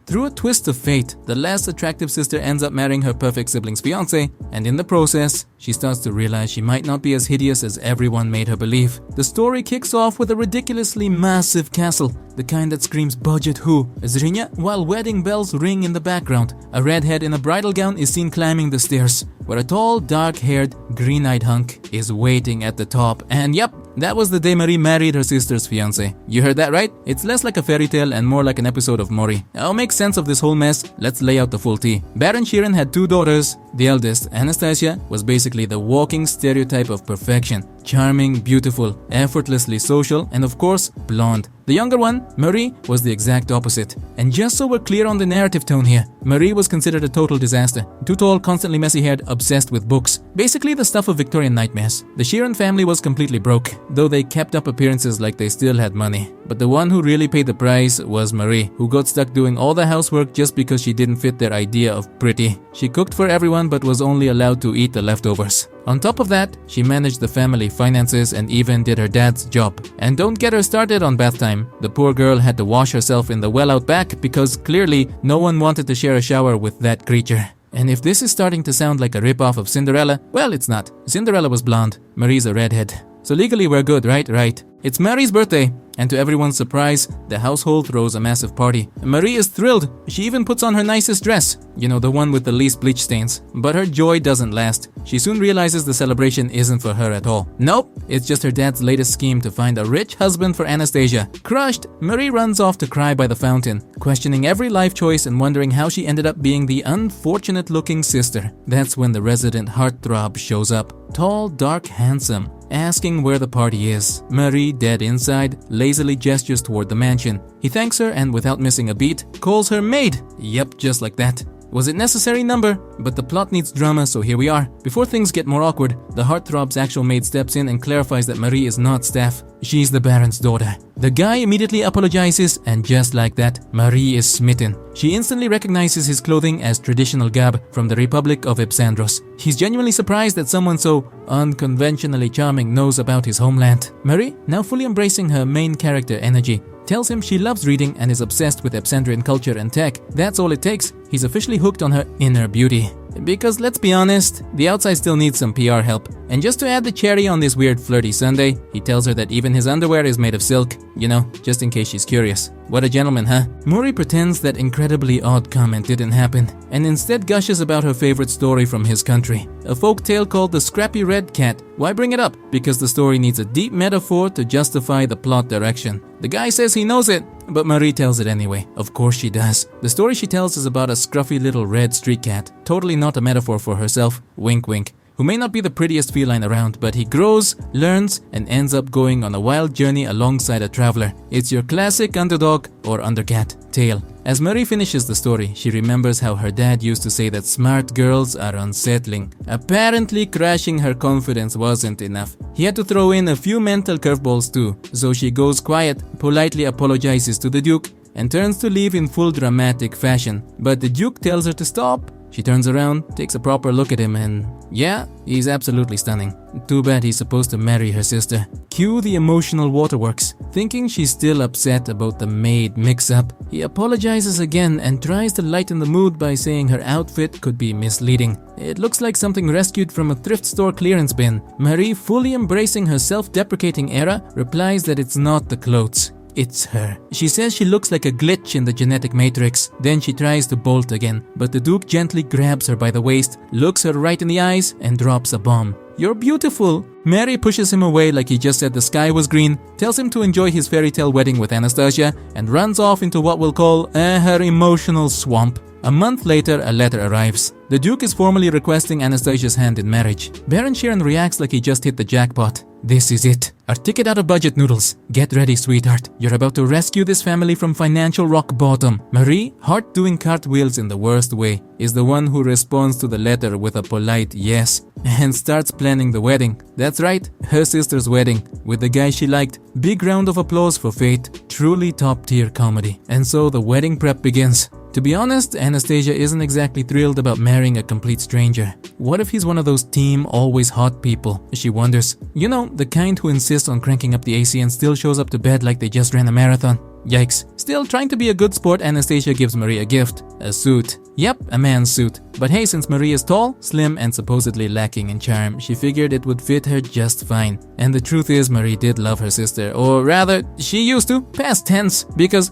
Through a twist of fate, the less attractive sister ends up marrying her perfect sibling's fiancé, and in the process, she starts to realize she might not be as hideous as everyone made her believe. The story kicks off with a ridiculously massive castle, the kind that screams budget who, Zrinya, while wedding bells ring in the background. A redhead in a bridal gown is seen climbing the stairs, where a tall, dark-haired, green-eyed hunk is waiting at the top. And yep, that was the day Marie married her sister's fiancé. You heard that right? It's less like a fairy tale and more like an episode of Mori. I'll make sense of this whole mess. Let's lay out the full tea. Baron Sheeran had 2 daughters. The eldest, Anastasia, was basically the walking stereotype of perfection. Charming, beautiful, effortlessly social, and of course, blonde. The younger one, Marie, was the exact opposite. And just so we're clear on the narrative tone here, Marie was considered a total disaster. Too tall, constantly messy-haired, obsessed with books. Basically the stuff of Victorian nightmares. The Sheeran family was completely broke, though they kept up appearances like they still had money. But the one who really paid the price was Marie, who got stuck doing all the housework just because she didn't fit their idea of pretty. She cooked for everyone but was only allowed to eat the leftovers. On top of that, she managed the family finances and even did her dad's job. And don't get her started on bath time. The poor girl had to wash herself in the well out back because clearly no one wanted to share a shower with that creature. And if this is starting to sound like a ripoff of Cinderella, well, it's not. Cinderella was blonde, Marie's a redhead. So legally we're good, right? Right. It's Marie's birthday, and to everyone's surprise, the household throws a massive party. Marie is thrilled. She even puts on her nicest dress, you know, the one with the least bleach stains. But her joy doesn't last. She soon realizes the celebration isn't for her at all. Nope, it's just her dad's latest scheme to find a rich husband for Anastasia. Crushed, Marie runs off to cry by the fountain, questioning every life choice and wondering how she ended up being the unfortunate-looking sister. That's when the resident heartthrob shows up. Tall, dark, handsome, asking where the party is. Marie, dead inside, lazily gestures toward the mansion. He thanks her and without missing a beat, calls her maid. Yep, just like that. Was it necessary? Number? But the plot needs drama, so here we are. Before things get more awkward, the heartthrob's actual maid steps in and clarifies that Marie is not staff. She's the Baron's daughter. The guy immediately apologizes, and just like that, Marie is smitten. She instantly recognizes his clothing as traditional garb from the Republic of Ipsandros. He's genuinely surprised that someone so unconventionally charming knows about his homeland. Marie, now fully embracing her main character energy, tells him she loves reading and is obsessed with Ipsandrian culture and tech. That's all it takes. He's officially hooked on her inner beauty. Because let's be honest, the outside still needs some PR help. And just to add the cherry on this weird flirty Sunday, he tells her that even his underwear is made of silk, you know, just in case she's curious. What a gentleman, huh? Mori pretends that incredibly odd comment didn't happen, and instead gushes about her favorite story from his country, a folk tale called The Scrappy Red Cat. Why bring it up? Because the story needs a deep metaphor to justify the plot direction. The guy says he knows it, but Marie tells it anyway. Of course she does. The story she tells is about a scruffy little red street cat, totally not a metaphor for herself, wink wink, who may not be the prettiest feline around, but he grows, learns, and ends up going on a wild journey alongside a traveler. It's your classic underdog or undercat tale. As Marie finishes the story, she remembers how her dad used to say that smart girls are unsettling. Apparently, crashing her confidence wasn't enough. He had to throw in a few mental curveballs too, so she goes quiet, politely apologizes to the Duke, and turns to leave in full dramatic fashion. But the Duke tells her to stop. She turns around, takes a proper look at him, and yeah, he's absolutely stunning. Too bad he's supposed to marry her sister. Cue the emotional waterworks. Thinking she's still upset about the maid mix-up, he apologizes again and tries to lighten the mood by saying her outfit could be misleading. It looks like something rescued from a thrift store clearance bin. Marie, fully embracing her self-deprecating era, replies that it's not the clothes. It's her. She says she looks like a glitch in the genetic matrix. Then she tries to bolt again, but the Duke gently grabs her by the waist, looks her right in the eyes, and drops a bomb. You're beautiful. Mary pushes him away like he just said the sky was green, tells him to enjoy his fairy tale wedding with Anastasia, and runs off into what we'll call her emotional swamp. A month later, a letter arrives. The Duke is formally requesting Anastasia's hand in marriage. Baron Sheeran reacts like he just hit the jackpot. This is it. Our ticket out of budget noodles. Get ready, sweetheart. You're about to rescue this family from financial rock bottom. Marie, heart doing cartwheels in the worst way, is the one who responds to the letter with a polite yes and starts planning the wedding. That's right, her sister's wedding with the guy she liked. Big round of applause for Fate. Truly top tier comedy. And so the wedding prep begins. To be honest, Anastasia isn't exactly thrilled about marrying a complete stranger. What if he's one of those team always hot people? She wonders. You know, the kind who insists on cranking up the AC and still shows up to bed like they just ran a marathon. Yikes. Still, trying to be a good sport, Anastasia gives Marie a gift. A suit. Yep, a man's suit. But hey, since Marie is tall, slim, and supposedly lacking in charm, she figured it would fit her just fine. And the truth is, Marie did love her sister, or rather, she used to, past tense, because,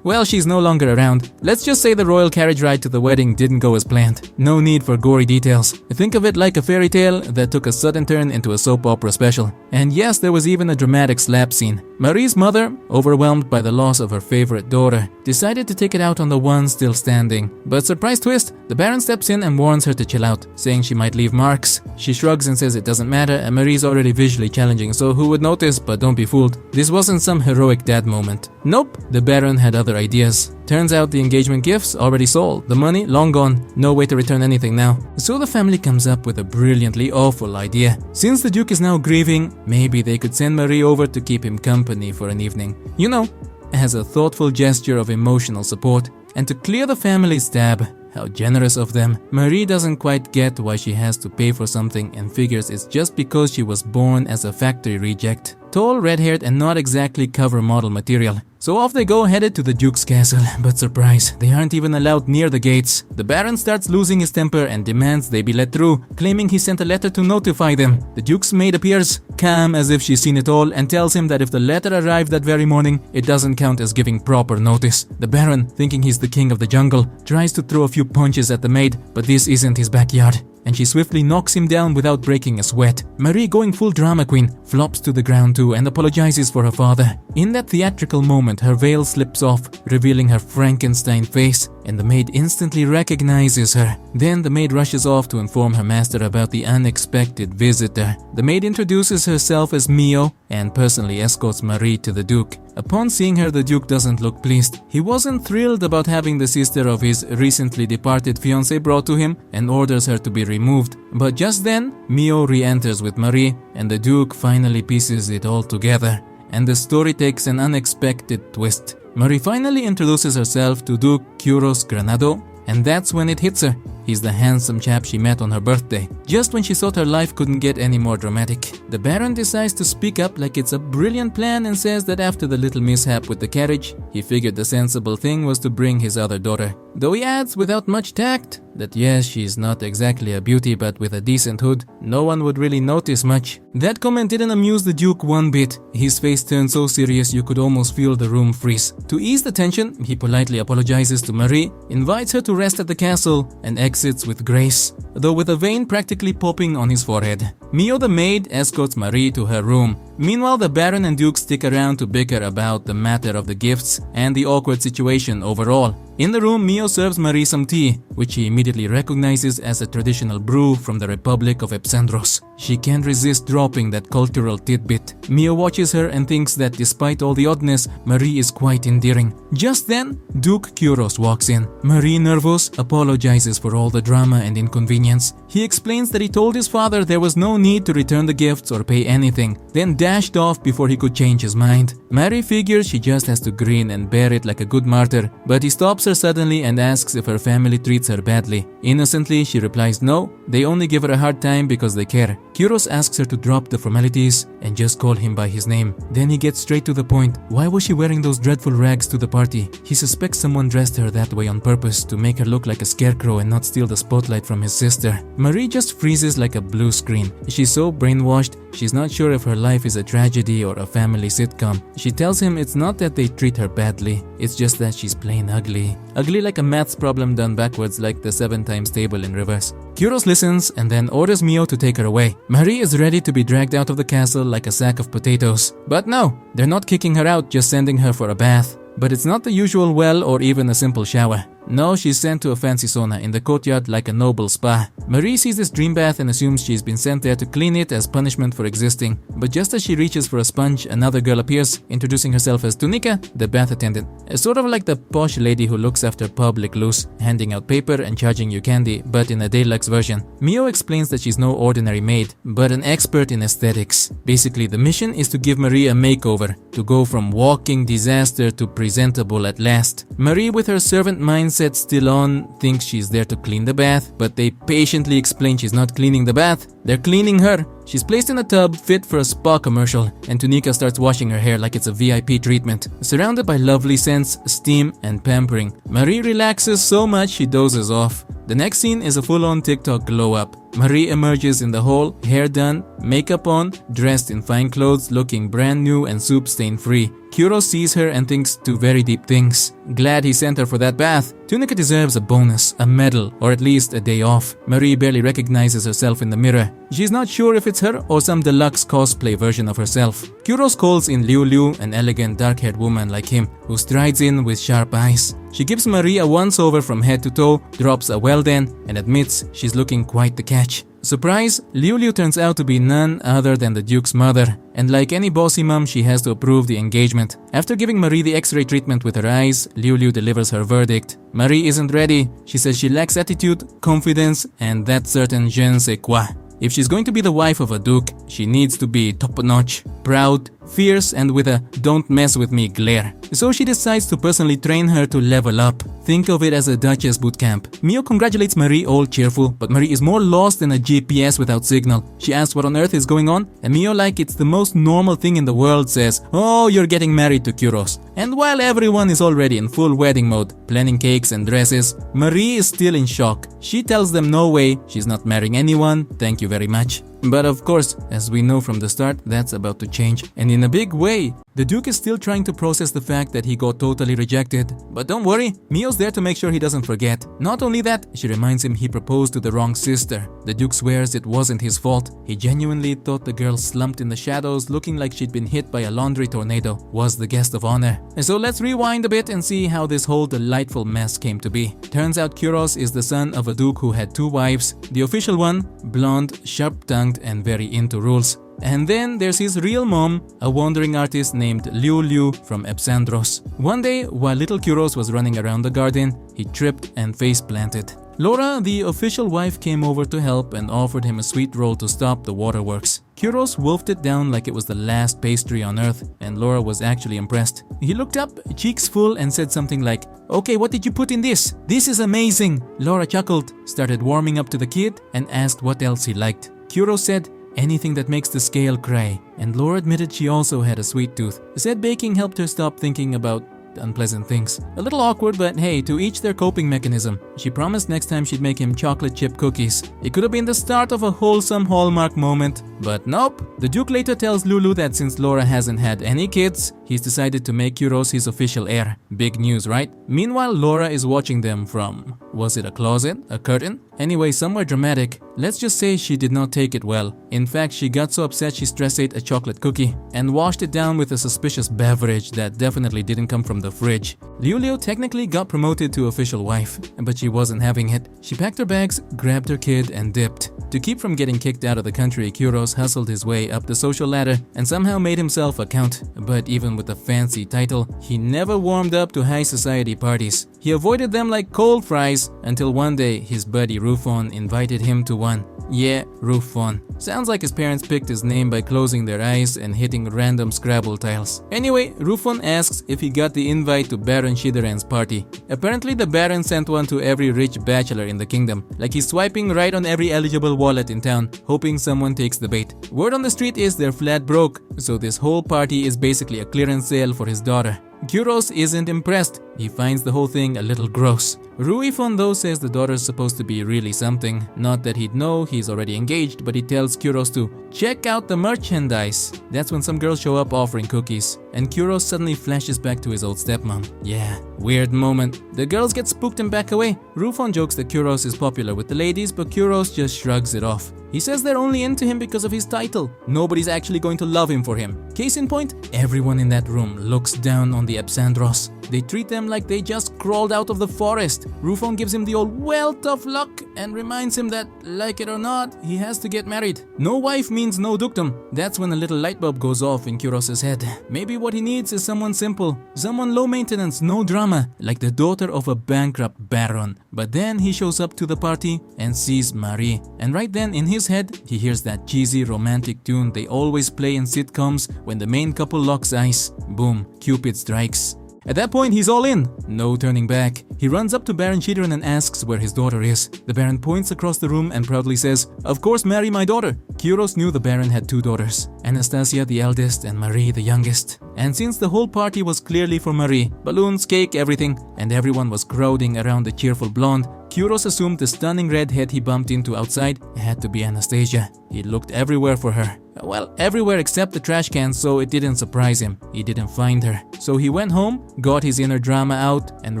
well, she's no longer around. Let's just say the royal carriage ride to the wedding didn't go as planned. No need for gory details. Think of it like a fairy tale that took a sudden turn into a soap opera special. And yes, there was even a dramatic slap scene. Marie's mother, overwhelmed by the loss of her favorite daughter, decided to take it out on the one still standing. But surprise twist, the Baron steps in and warns her to chill out, saying she might leave marks. She shrugs and says it doesn't matter, and Marie's already visually challenging, so who would notice? But don't be fooled. This wasn't some heroic dad moment. Nope, the Baron had other ideas. Turns out the engagement gifts already sold, the money long gone, no way to return anything now. So the family comes up with a brilliantly awful idea. Since the Duke is now grieving, maybe they could send Marie over to keep him company for an evening. You know, as a thoughtful gesture of emotional support, and to clear the family's tab. How generous of them. Marie doesn't quite get why she has to pay for something and figures it's just because she was born as a factory reject. Tall, red-haired, and not exactly cover model material. So off they go, headed to the Duke's castle. But surprise, they aren't even allowed near the gates. The Baron starts losing his temper and demands they be let through, claiming he sent a letter to notify them. The Duke's maid appears, calm as if she's seen it all, and tells him that if the letter arrived that very morning, it doesn't count as giving proper notice. The Baron, thinking he's the king of the jungle, tries to throw a few punches at the maid, but this isn't his backyard, and she swiftly knocks him down without breaking a sweat. Marie, going full drama queen, flops to the ground too and apologizes for her father. In that theatrical moment, her veil slips off, revealing her Frankenstein face, and the maid instantly recognizes her. Then the maid rushes off to inform her master about the unexpected visitor. The maid introduces herself as Mio and personally escorts Marie to the Duke. Upon seeing her, the Duke doesn't look pleased. He wasn't thrilled about having the sister of his recently departed fiancé brought to him and orders her to be removed. But just then, Mio re-enters with Marie and the Duke finally pieces it all together. And the story takes an unexpected twist. Marie finally introduces herself to Duke Kyros Granado, and that's when it hits her. He's the handsome chap she met on her birthday. Just when she thought her life couldn't get any more dramatic, the Baron decides to speak up like it's a brilliant plan and says that after the little mishap with the carriage, he figured the sensible thing was to bring his other daughter. Though he adds, without much tact, that yes, she's not exactly a beauty, but with a decent hood, no one would really notice much. That comment didn't amuse the Duke one bit. His face turned so serious you could almost feel the room freeze. To ease the tension, he politely apologizes to Marie, invites her to rest at the castle, and exits with grace, though with a vein practically popping on his forehead. Mio the maid escorts Marie to her room. Meanwhile, the Baron and Duke stick around to bicker about the matter of the gifts and the awkward situation overall. In the room, Mio serves Marie some tea, which she immediately recognizes as a traditional brew from the Republic of Epsandros. She can't resist dropping that cultural tidbit. Mio watches her and thinks that despite all the oddness, Marie is quite endearing. Just then, Duke Kyros walks in. Marie, nervous, apologizes for all the drama and inconvenience. He explains that he told his father there was no need to return the gifts or pay anything, then dashed off before he could change his mind. Marie figures she just has to grin and bear it like a good martyr, but he stops her suddenly and asks if her family treats her badly. Innocently, she replies no, they only give her a hard time because they care. Kyros asks her to drop the formalities and just call him by his name. Then he gets straight to the point. Why was she wearing those dreadful rags to the party? He suspects someone dressed her that way on purpose to make her look like a scarecrow and not steal the spotlight from his sister. Marie just freezes like a blue screen. She's so brainwashed, she's not sure if her life is a tragedy or a family sitcom. She tells him it's not that they treat her badly, it's just that she's plain ugly. Ugly like a maths problem done backwards, like the 7 times table in reverse. Kyros listens and then orders Mio to take her away. Marie is ready to be dragged out of the castle like a sack of potatoes. But no, they're not kicking her out, just sending her for a bath. But it's not the usual well or even a simple shower. No, she's sent to a fancy sauna in the courtyard like a noble spa. Marie sees this dream bath and assumes she's been sent there to clean it as punishment for existing. But just as she reaches for a sponge, another girl appears, introducing herself as Tunika, the bath attendant. Sort of like the posh lady who looks after public loose, handing out paper and charging you candy, but in a deluxe version. Mio explains that she's no ordinary maid, but an expert in aesthetics. Basically, the mission is to give Marie a makeover, to go from walking disaster to presentable at last. Marie, with her servant mindset set still on, thinks she's there to clean the bath, but they patiently explain she's not cleaning the bath, they're cleaning her. She's placed in a tub fit for a spa commercial, and Tunika starts washing her hair like it's a VIP treatment. Surrounded by lovely scents, steam, and pampering, Marie relaxes so much she dozes off. The next scene is a full-on TikTok glow-up. Marie emerges in the hall, hair done, makeup on, dressed in fine clothes, looking brand new and soup stain free. Kuro sees her and thinks two very deep things. Glad he sent her for that bath. Tunika deserves a bonus, a medal, or at least a day off. Marie barely recognizes herself in the mirror. She's not sure if it's her or some deluxe cosplay version of herself. Kuros calls in Liu Liu, an elegant dark-haired woman like him, who strides in with sharp eyes. She gives Marie a once-over from head to toe, drops a well then, and admits she's looking quite the catch. Surprise, Liu Liu turns out to be none other than the Duke's mother, and like any bossy mom, she has to approve the engagement. After giving Marie the X-ray treatment with her eyes, Liu Liu delivers her verdict. Marie isn't ready. She says she lacks attitude, confidence, and that certain je ne sais quoi. If she's going to be the wife of a duke, she needs to be top-notch, proud, fierce, and with a "don't mess with me" glare. So she decides to personally train her to level up. Think of it as a Duchess bootcamp. Mio congratulates Marie all cheerful, but Marie is more lost than a GPS without signal. She asks what on earth is going on, and Mio, like it's the most normal thing in the world, says, "Oh, you're getting married to Kuros." And while everyone is already in full wedding mode, planning cakes and dresses, Marie is still in shock. She tells them no way, she's not marrying anyone, thank you very much. But of course, as we know from the start, that's about to change, and in a big way. The Duke is still trying to process the fact that he got totally rejected. But don't worry, Mio's there to make sure he doesn't forget. Not only that, she reminds him he proposed to the wrong sister. The Duke swears it wasn't his fault. He genuinely thought the girl slumped in the shadows looking like she'd been hit by a laundry tornado was the guest of honor. And so let's rewind a bit and see how this whole delightful mess came to be. Turns out Kuros is the son of a Duke who had two wives. The official one, blonde, sharp-tongued, and very into rules. And then there's his real mom, a wandering artist named Liu Liu from Epsandros. One day, while little Kuros was running around the garden, he tripped and face-planted. Laura, the official wife, came over to help and offered him a sweet roll to stop the waterworks. Kuros wolfed it down like it was the last pastry on earth, and Laura was actually impressed. He looked up, cheeks full, and said something like, "Okay, what did you put in this? This is amazing." Laura chuckled, started warming up to the kid, and asked what else he liked. Kuros said, "Anything that makes the scale cry," and Laura admitted she also had a sweet tooth. Said baking helped her stop thinking about unpleasant things. A little awkward, but hey, to each their coping mechanism. She promised next time she'd make him chocolate chip cookies. It could have been the start of a wholesome Hallmark moment, but nope. The Duke later tells Lulu that since Laura hasn't had any kids, he's decided to make Kuros his official heir. Big news, right? Meanwhile, Laura is watching them from, was it a closet? A curtain? Anyway, somewhere dramatic. Let's just say she did not take it well. In fact, she got so upset she stress ate a chocolate cookie and washed it down with a suspicious beverage that definitely didn't come from the fridge. Liu Liu technically got promoted to official wife, but she wasn't having it. She packed her bags, grabbed her kid, and dipped. To keep from getting kicked out of the country, Kuros hustled his way up the social ladder and somehow made himself a count. But even with a fancy title, he never warmed up to high society parties. He avoided them like cold fries until one day his buddy Rufon invited him to one. Yeah, Rufon. Sounds like his parents picked his name by closing their eyes and hitting random Scrabble tiles. Anyway, Rufon asks if he got the invite to Baron Shidoran's party. Apparently the Baron sent one to every rich bachelor in the kingdom, like he's swiping right on every eligible wallet in town, hoping someone takes the bait. Word on the street is they're flat broke, so this whole party is basically a clearance sale for his daughter. Kuros isn't impressed. He finds the whole thing a little gross. Ruifon though says the daughter's supposed to be really something. Not that he'd know, he's already engaged, but he tells Kuros to check out the merchandise. That's when some girls show up offering cookies, and Kuros suddenly flashes back to his old stepmom. Yeah, weird moment. The girls get spooked and back away. Rufon jokes that Kuros is popular with the ladies, but Kuros just shrugs it off. He says they're only into him because of his title. Nobody's actually going to love him for him. Case in point, everyone in that room looks down on the Epsandros. They treat them like they just crawled out of the forest. Rufon gives him the old well tough luck and reminds him that, like it or not, he has to get married. No wife means no dukedom. That's when a little light bulb goes off in Kuros' head. Maybe what he needs is someone simple, someone low maintenance, no drama, like the daughter of a bankrupt baron. But then he shows up to the party and sees Marie. And right then in his head, he hears that cheesy romantic tune they always play in sitcoms when the main couple locks eyes. Boom, Cupid strikes. At that point, he's all in. No turning back. He runs up to Baron Shidoran and asks where his daughter is. The Baron points across the room and proudly says, "Of course, marry my daughter." Kyros knew the Baron had 2 daughters, Anastasia the eldest and Marie the youngest. And since the whole party was clearly for Marie, balloons, cake, everything, and everyone was crowding around the cheerful blonde, Kyros assumed the stunning redhead he bumped into outside had to be Anastasia. He looked everywhere for her. Well, everywhere except the trash can, so it didn't surprise him. He didn't find her. So he went home, got his inner drama out, and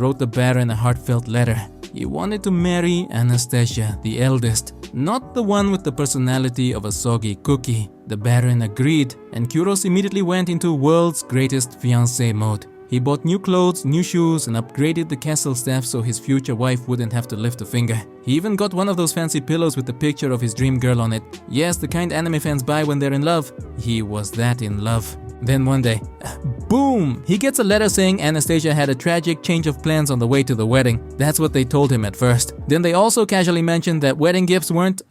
wrote the Baron a heartfelt letter. He wanted to marry Anastasia, the eldest, not the one with the personality of a soggy cookie. The Baron agreed, and Kyros immediately went into world's greatest fiancé mode. He bought new clothes, new shoes, and upgraded the castle staff so his future wife wouldn't have to lift a finger. He even got one of those fancy pillows with the picture of his dream girl on it. Yes, the kind anime fans buy when they're in love. He was that in love. Then one day, boom! He gets a letter saying Anastasia had a tragic change of plans on the way to the wedding. That's what they told him at first. Then they also casually mentioned that wedding gifts weren't,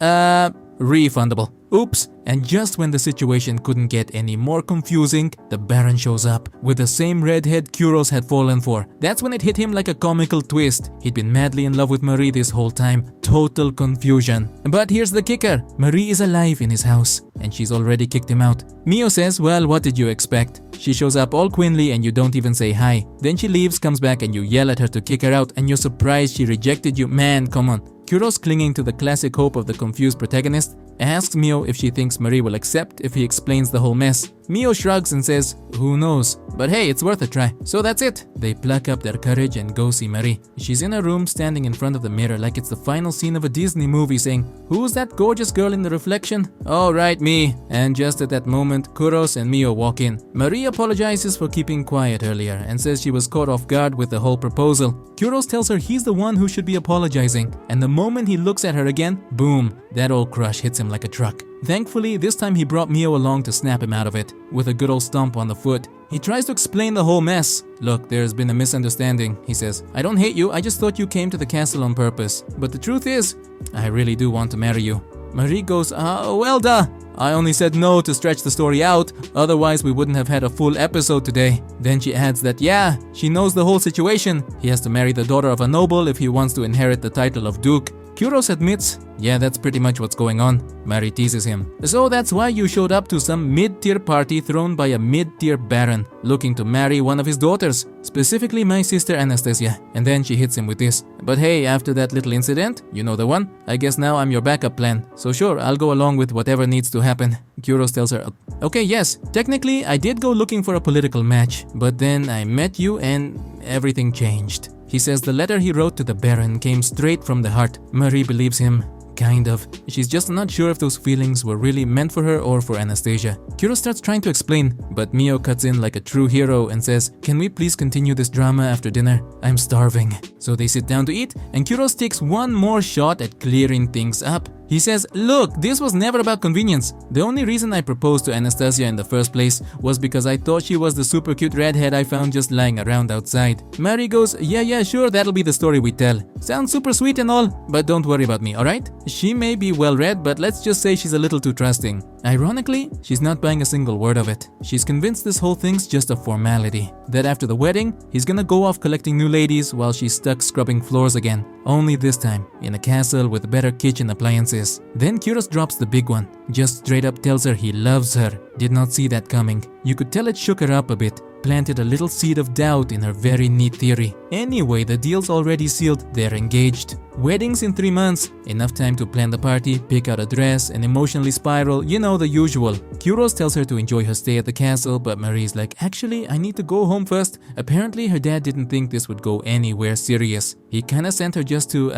refundable. Oops. And just when the situation couldn't get any more confusing, the Baron shows up with the same redhead Kyros had fallen for. That's when it hit him like a comical twist. He'd been madly in love with Marie this whole time. Total confusion. But here's the kicker. Marie is alive in his house, and she's already kicked him out. Mio says, "Well, what did you expect?" She shows up all queenly and you don't even say hi. Then she leaves, comes back, and you yell at her to kick her out, and you're surprised she rejected you. Man, come on. Kyros, clinging to the classic hope of the confused protagonist, asks Mio if she thinks Marie will accept if he explains the whole mess. Mio shrugs and says, "Who knows? But hey, it's worth a try." So that's it. They pluck up their courage and go see Marie. She's in her room standing in front of the mirror like it's the final scene of a Disney movie saying, "Who's that gorgeous girl in the reflection?" "Oh, right, me." And just at that moment, Kyros and Mio walk in. Marie apologizes for keeping quiet earlier and says she was caught off guard with the whole proposal. Kyros tells her he's the one who should be apologizing. And the moment he looks at her again, boom, that old crush hits him like a truck. Thankfully, this time he brought Mio along to snap him out of it, with a good old stomp on the foot. He tries to explain the whole mess. "Look, there's been a misunderstanding," he says. "I don't hate you, I just thought you came to the castle on purpose. But the truth is, I really do want to marry you." Marie goes, well duh. I only said no to stretch the story out, otherwise we wouldn't have had a full episode today." Then she adds that yeah, she knows the whole situation. He has to marry the daughter of a noble if he wants to inherit the title of Duke. Kyros admits, yeah, that's pretty much what's going on. Marie teases him. "So that's why you showed up to some mid-tier party thrown by a mid-tier baron, looking to marry one of his daughters, specifically my sister Anastasia." And then she hits him with this. "But hey, after that little incident, you know the one, I guess now I'm your backup plan. So sure, I'll go along with whatever needs to happen." Kyros tells her, "Okay, yes, technically I did go looking for a political match, but then I met you and everything changed." He says the letter he wrote to the Baron came straight from the heart. Marie believes him. Kind of. She's just not sure if those feelings were really meant for her or for Anastasia. Kyros starts trying to explain, but Mio cuts in like a true hero and says, "Can we please continue this drama after dinner? I'm starving." So they sit down to eat, and Kyros takes one more shot at clearing things up. He says, "Look, this was never about convenience. The only reason I proposed to Anastasia in the first place was because I thought she was the super cute redhead I found just lying around outside." Marie goes, yeah, sure, that'll be the story we tell. Sounds super sweet and all, but don't worry about me, alright? She may be well read, but let's just say she's a little too trusting." Ironically, she's not buying a single word of it. She's convinced this whole thing's just a formality. That after the wedding, he's gonna go off collecting new ladies while she's stuck scrubbing floors again. Only this time, in a castle with better kitchen appliances. Then Kyros drops the big one. Just straight up tells her he loves her. Did not see that coming. You could tell it shook her up a bit. Planted a little seed of doubt in her very neat theory. Anyway, the deal's already sealed. They're engaged. Weddings in 3 months. Enough time to plan the party, pick out a dress, and emotionally spiral, you know, the usual. Kyros tells her to enjoy her stay at the castle, but Marie's like, "Actually, I need to go home first." Apparently, her dad didn't think this would go anywhere serious. He kinda sent her just to,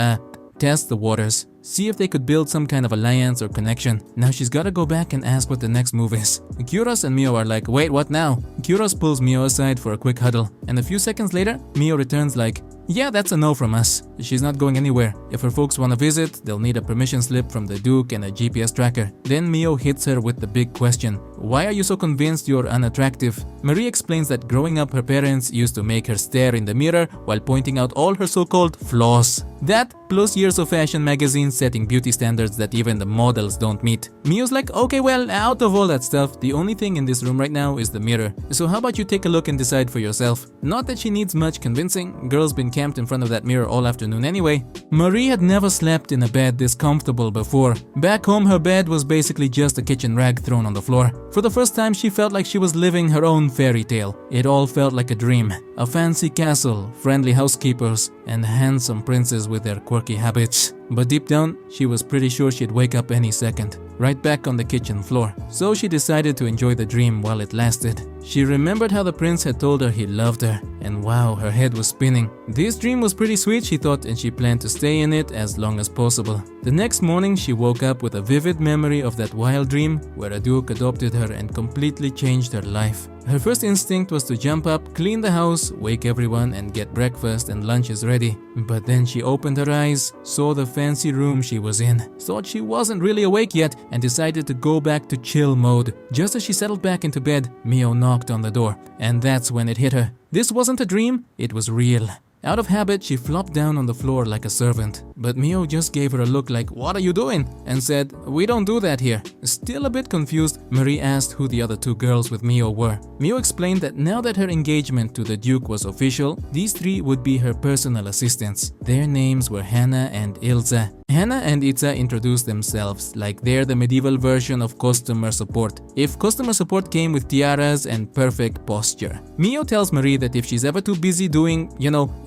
test the waters. See if they could build some kind of alliance or connection. Now she's gotta go back and ask what the next move is. Kyros and Mio are like, "Wait, what now?" Kyros pulls Mio aside for a quick huddle, and a few seconds later, Mio returns like, "Yeah, that's a no from us. She's not going anywhere. If her folks want to visit, they'll need a permission slip from the Duke and a GPS tracker." Then Mio hits her with the big question. "Why are you so convinced you're unattractive?" Marie explains that growing up her parents used to make her stare in the mirror while pointing out all her so-called flaws. That plus years of fashion magazines setting beauty standards that even the models don't meet. Mio's like, okay, well, out of all that stuff, the only thing in this room right now is the mirror. So how about you take a look and decide for yourself? Not that she needs much convincing, girl's been camped in front of that mirror all afternoon anyway. Marie had never slept in a bed this comfortable before. Back home, her bed was basically just a kitchen rag thrown on the floor. For the first time, she felt like she was living her own fairy tale. It all felt like a dream. A fancy castle, friendly housekeepers, and handsome princes with their quirky habits. But deep down, she was pretty sure she'd wake up any second, right back on the kitchen floor. So she decided to enjoy the dream while it lasted. She remembered how the prince had told her he loved her, and wow, her head was spinning. This dream was pretty sweet, she thought, and she planned to stay in it as long as possible. The next morning, she woke up with a vivid memory of that wild dream where a duke adopted her and completely changed her life. Her first instinct was to jump up, clean the house, wake everyone, and get breakfast and lunches ready. But then she opened her eyes, saw the fancy room she was in, thought she wasn't really awake yet, and decided to go back to chill mode. Just as she settled back into bed, Mio knocked on the door, and that's when it hit her. This wasn't a dream, it was real. Out of habit, she flopped down on the floor like a servant. But Mio just gave her a look like, "What are you doing?" and said, "We don't do that here." Still a bit confused, Marie asked who the other two girls with Mio were. Mio explained that now that her engagement to the Duke was official, these three would be her personal assistants. Their names were Hannah and Ilza. Hannah and Itza introduced themselves like they're the medieval version of customer support, if customer support came with tiaras and perfect posture. Mio tells Marie that if she's ever too busy doing,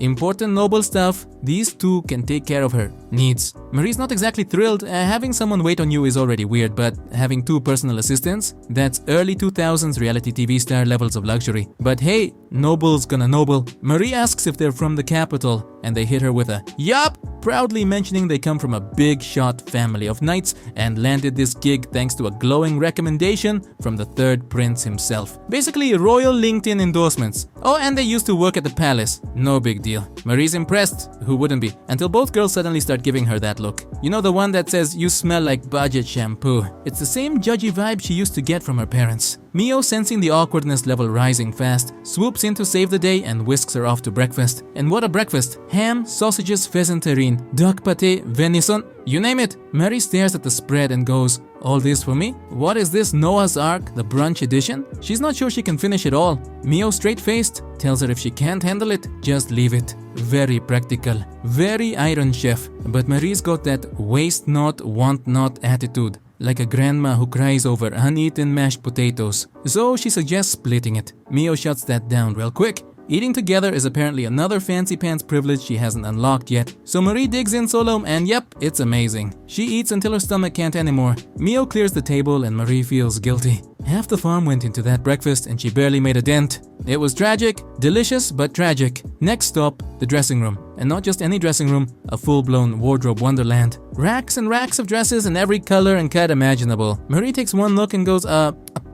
important noble stuff, these two can take care of her needs. Marie's not exactly thrilled. Having someone wait on you is already weird, but having two personal assistants, that's early 2000s reality TV star levels of luxury. But hey, noble's gonna noble. Marie asks if they're from the capital, and they hit her with a yup, proudly mentioning they come from a big shot family of knights and landed this gig thanks to a glowing recommendation from the third prince himself. Basically, royal LinkedIn endorsements. Oh, and they used to work at the palace. No big deal. Marie's impressed. Who wouldn't be? Until both girls suddenly start giving her that look. You know, the one that says, "You smell like budget shampoo." It's the same judgy vibe she used to get from her parents. Mio, sensing the awkwardness level rising fast, swoops in to save the day and whisks her off to breakfast. And what a breakfast! Ham, sausages, pheasant terrine, duck pate, venison, you name it. Marie stares at the spread and goes, "All this for me? What is this, Noah's Ark, the brunch edition?" She's not sure she can finish it all. Mio, straight-faced, tells her if she can't handle it, just leave it. Very practical, very Iron Chef. But Marie's got that waste not, want not attitude, like a grandma who cries over uneaten mashed potatoes. So she suggests splitting it. Mio shuts that down real quick. Eating together is apparently another fancy pants privilege she hasn't unlocked yet. So Marie digs in solo and yep, it's amazing. She eats until her stomach can't anymore. Mio clears the table and Marie feels guilty. Half the farm went into that breakfast and she barely made a dent. It was tragic, delicious but tragic. Next stop, the dressing room. And not just any dressing room, a full-blown wardrobe wonderland. Racks and racks of dresses in every color and cut imaginable. Marie takes one look and goes,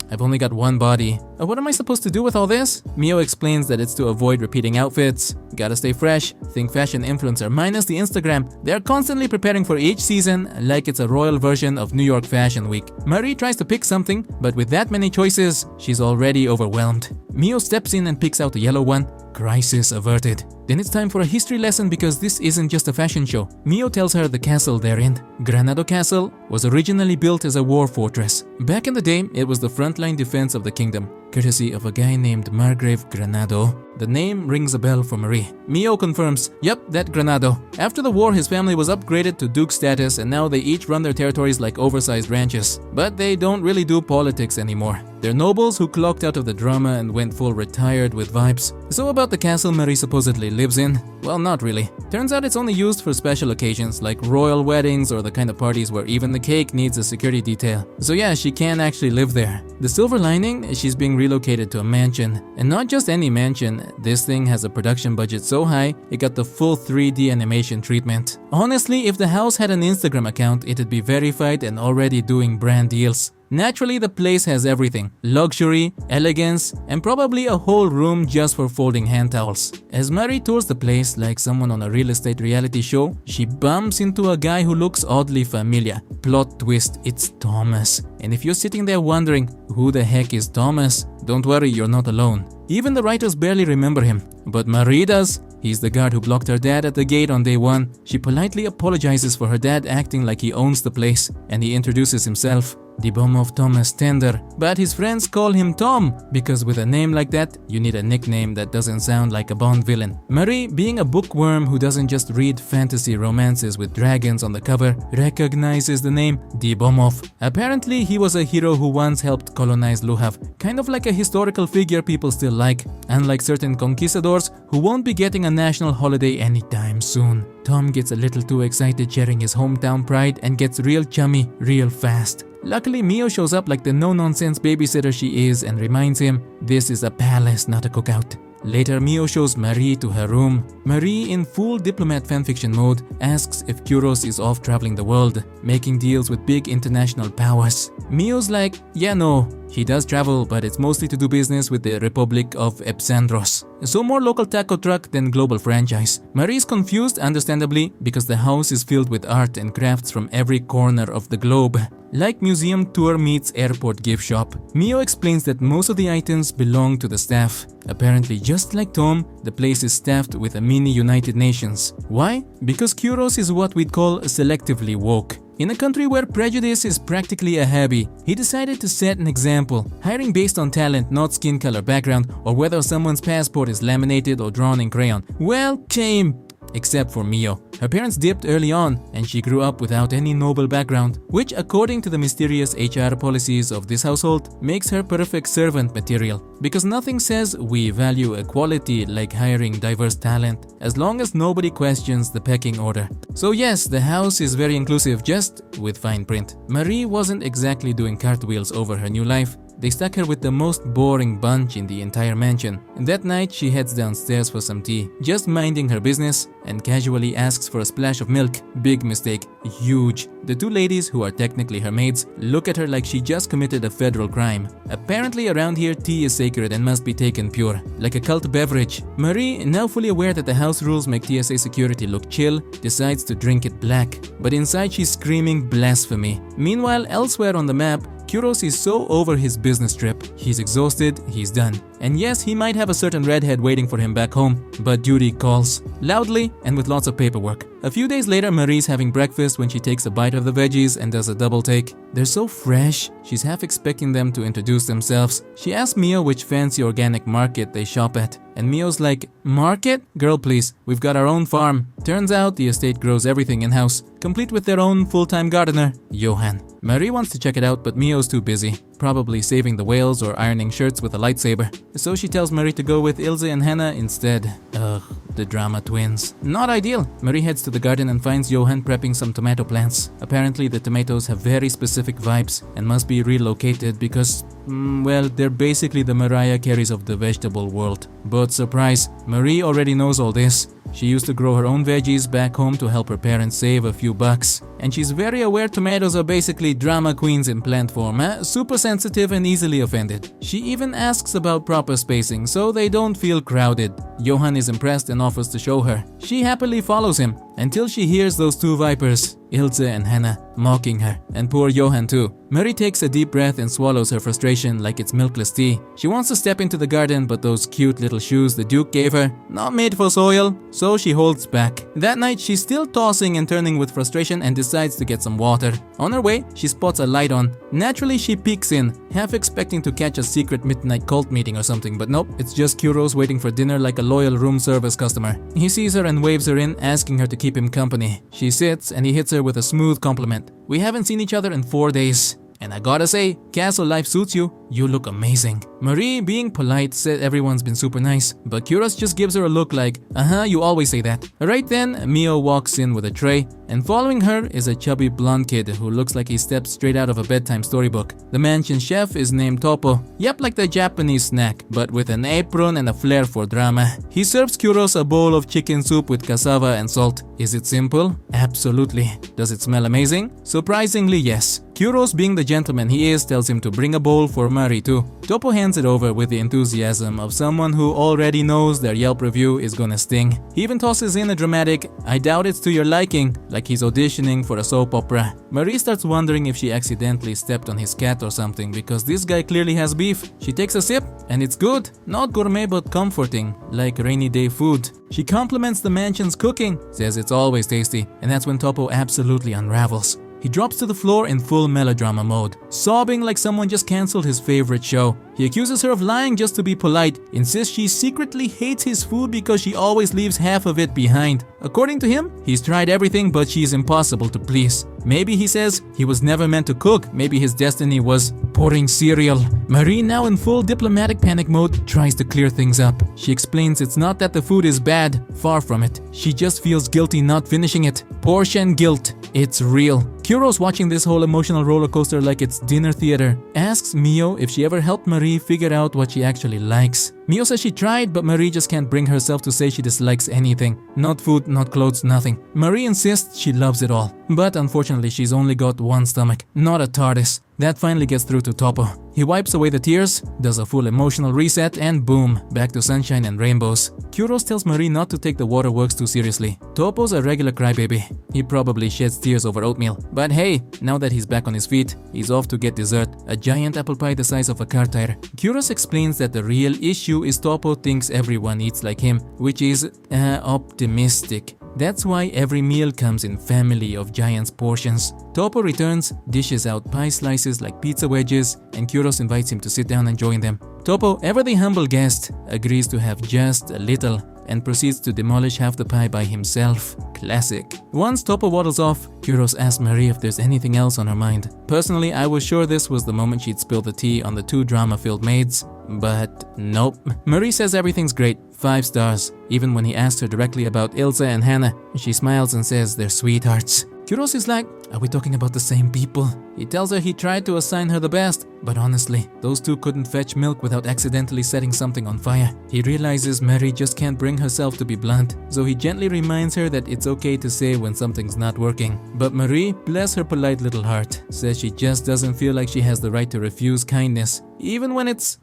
I've only got one body. What am I supposed to do with all this? Mio explains that it's to avoid repeating outfits. Gotta stay fresh. Think fashion influencer minus the Instagram. They're constantly preparing for each season like it's a royal version of New York Fashion Week. Marie tries to pick something, but with that many choices, she's already overwhelmed. Mio steps in and picks out the yellow one. Crisis averted. Then it's time for a history lesson because this isn't just a fashion show. Mio tells her the castle they're in, Granado Castle, was originally built as a war fortress. Back in the day, it was the frontline defense of the kingdom, courtesy of a guy named Margrave Granado. The name rings a bell for Marie. Mio confirms, yep, that Granado. After the war, his family was upgraded to duke status and now they each run their territories like oversized ranches. But they don't really do politics anymore. They're nobles who clocked out of the drama and went full retired with vibes. So about the castle Marie supposedly lives in? Well, not really. Turns out it's only used for special occasions like royal weddings or the kind of parties where even the cake needs a security detail. So yeah, she can actually live there. The silver lining, she's being relocated to a mansion. And not just any mansion, this thing has a production budget so high, it got the full 3D animation treatment. Honestly, if the house had an Instagram account, it'd be verified and already doing brand deals. Naturally, the place has everything: luxury, elegance, and probably a whole room just for folding hand towels. As Marie tours the place like someone on a real estate reality show, she bumps into a guy who looks oddly familiar. Plot twist, it's Thomas. And if you're sitting there wondering, who the heck is Thomas? Don't worry, you're not alone. Even the writers barely remember him, but Marie does. He's the guard who blocked her dad at the gate on day 1. She politely apologizes for her dad acting like he owns the place, and he introduces himself. Dibomov Thomas Tender, but his friends call him Tom because with a name like that, you need a nickname that doesn't sound like a Bond villain. Marie, being a bookworm who doesn't just read fantasy romances with dragons on the cover, recognizes the name Dibomov. Apparently, he was a hero who once helped colonize Luhav, kind of like a historical figure people still like, unlike certain conquistadors who won't be getting a national holiday anytime soon. Tom gets a little too excited sharing his hometown pride and gets real chummy real fast. Luckily, Mio shows up like the no-nonsense babysitter she is and reminds him this is a palace, not a cookout. Later, Mio shows Marie to her room. Marie, in full diplomat fanfiction mode, asks if Kuros is off traveling the world, making deals with big international powers. Mio's like, yeah, no, he does travel, but it's mostly to do business with the Republic of Epsandros. So more local taco truck than global franchise. Marie's confused, understandably, because the house is filled with art and crafts from every corner of the globe. Like museum tour meets airport gift shop. Mio explains that most of the items belong to the staff. Apparently, just like Tom, the place is staffed with a mini United Nations. Why? Because Kuros is what we'd call selectively woke. In a country where prejudice is practically a hobby, he decided to set an example, hiring based on talent, not skin color, background, or whether someone's passport is laminated or drawn in crayon. Well, came. Except for Mio. Her parents dipped early on, and she grew up without any noble background, which according to the mysterious HR policies of this household, makes her perfect servant material. Because nothing says we value equality like hiring diverse talent, as long as nobody questions the pecking order. So yes, the house is very inclusive, just with fine print. Marie wasn't exactly doing cartwheels over her new life. They stuck her with the most boring bunch in the entire mansion. And that night, she heads downstairs for some tea, just minding her business, and casually asks for a splash of milk. Big mistake. Huge. The two ladies, who are technically her maids, look at her like she just committed a federal crime. Apparently around here, tea is sacred and must be taken pure, like a cult beverage. Marie, now fully aware that the house rules make TSA security look chill, decides to drink it black. But inside she's screaming blasphemy. Meanwhile, elsewhere on the map, Kuros is so over his business trip. He's exhausted, he's done. And yes, he might have a certain redhead waiting for him back home, but duty calls. Loudly and with lots of paperwork. A few days later, Marie's having breakfast when she takes a bite of the veggies and does a double take. They're so fresh, she's half expecting them to introduce themselves. She asks Mio which fancy organic market they shop at. And Mio's like, market? Girl, please, we've got our own farm. Turns out the estate grows everything in-house, complete with their own full-time gardener, Johan. Marie wants to check it out, but Mio's too busy, probably saving the whales or ironing shirts with a lightsaber. So she tells Marie to go with Ilse and Hannah instead. Ugh, the drama twins. Not ideal. Marie heads to the garden and finds Johan prepping some tomato plants. Apparently the tomatoes have very specific vibes and must be relocated because, well, they're basically the Mariah Careys of the vegetable world. But surprise, Marie already knows all this. She used to grow her own veggies back home to help her parents save a few bucks. And she's very aware tomatoes are basically drama queens in plant form, super sensitive and easily offended. She even asks about proper spacing so they don't feel crowded. Johan is impressed and offers to show her. She happily follows him until she hears those two vipers, Ilse and Hannah, mocking her, and poor Johan too. Marie takes a deep breath and swallows her frustration like it's milkless tea. She wants to step into the garden, but those cute little shoes the Duke gave her, not made for soil, so she holds back. That night, she's still tossing and turning with frustration and decides to get some water. On her way, she spots a light on. Naturally, she peeks in, half expecting to catch a secret midnight cult meeting or something, but nope, it's just Kuros waiting for dinner like a loyal room service customer. He sees her and waves her in, asking her to keep him company. She sits and he hits her with a smooth compliment. We haven't seen each other in 4 days. And I gotta say, castle life suits you. You look amazing. Marie, being polite, said everyone's been super nice, but Kuros just gives her a look like, you always say that. Right then, Mio walks in with a tray, and following her is a chubby blonde kid who looks like he stepped straight out of a bedtime storybook. The mansion chef is named Topo. Yep, like the Japanese snack, but with an apron and a flair for drama. He serves Kuros a bowl of chicken soup with cassava and salt. Is it simple? Absolutely. Does it smell amazing? Surprisingly, yes. Kuros, being the gentleman he is, tells him to bring a bowl for Mari too. Topo hands it over with the enthusiasm of someone who already knows their Yelp review is gonna sting. He even tosses in a dramatic, "I doubt it's to your liking," like he's auditioning for a soap opera. Marie starts wondering if she accidentally stepped on his cat or something because this guy clearly has beef. She takes a sip and it's good. Not gourmet but comforting, like rainy day food. She compliments the mansion's cooking, says it's always tasty, and that's when Topo absolutely unravels. He drops to the floor in full melodrama mode, sobbing like someone just cancelled his favorite show. He accuses her of lying just to be polite, insists she secretly hates his food because she always leaves half of it behind. According to him, he's tried everything but she's impossible to please. Maybe, he says, he was never meant to cook. Maybe his destiny was pouring cereal. Marie, now in full diplomatic panic mode, tries to clear things up. She explains it's not that the food is bad, far from it. She just feels guilty not finishing it. Portion guilt. It's real. Kuro's watching this whole emotional roller coaster like it's dinner theater. Asks Mio if she ever helped Marie figure out what she actually likes. Mio says she tried, but Marie just can't bring herself to say she dislikes anything. Not food, not clothes, nothing. Marie insists she loves it all. But unfortunately, she's only got one stomach, not a TARDIS. That finally gets through to Topo. He wipes away the tears, does a full emotional reset, and boom, back to sunshine and rainbows. Kuros tells Marie not to take the waterworks too seriously. Topo's a regular crybaby. He probably sheds tears over oatmeal. But hey, now that he's back on his feet, he's off to get dessert, a giant apple pie the size of a car tire. Kuros explains that the real issue is Topo thinks everyone eats like him, which is optimistic. That's why every meal comes in family of giants portions. Topo returns, dishes out pie slices like pizza wedges, and Kuros invites him to sit down and join them. Topo, ever the humble guest, agrees to have just a little and proceeds to demolish half the pie by himself. Classic. Once Topo waddles off, Kuros asks Marie if there's anything else on her mind. Personally, I was sure this was the moment she'd spill the tea on the two drama-filled maids, but nope. Marie says everything's great, 5 stars. Even when he asks her directly about Ilsa and Hannah, she smiles and says they're sweethearts. Kuros is like, are we talking about the same people? He tells her he tried to assign her the best, but honestly, those two couldn't fetch milk without accidentally setting something on fire. He realizes Marie just can't bring herself to be blunt, so he gently reminds her that it's okay to say when something's not working. But Marie, bless her polite little heart, says she just doesn't feel like she has the right to refuse kindness, even when it's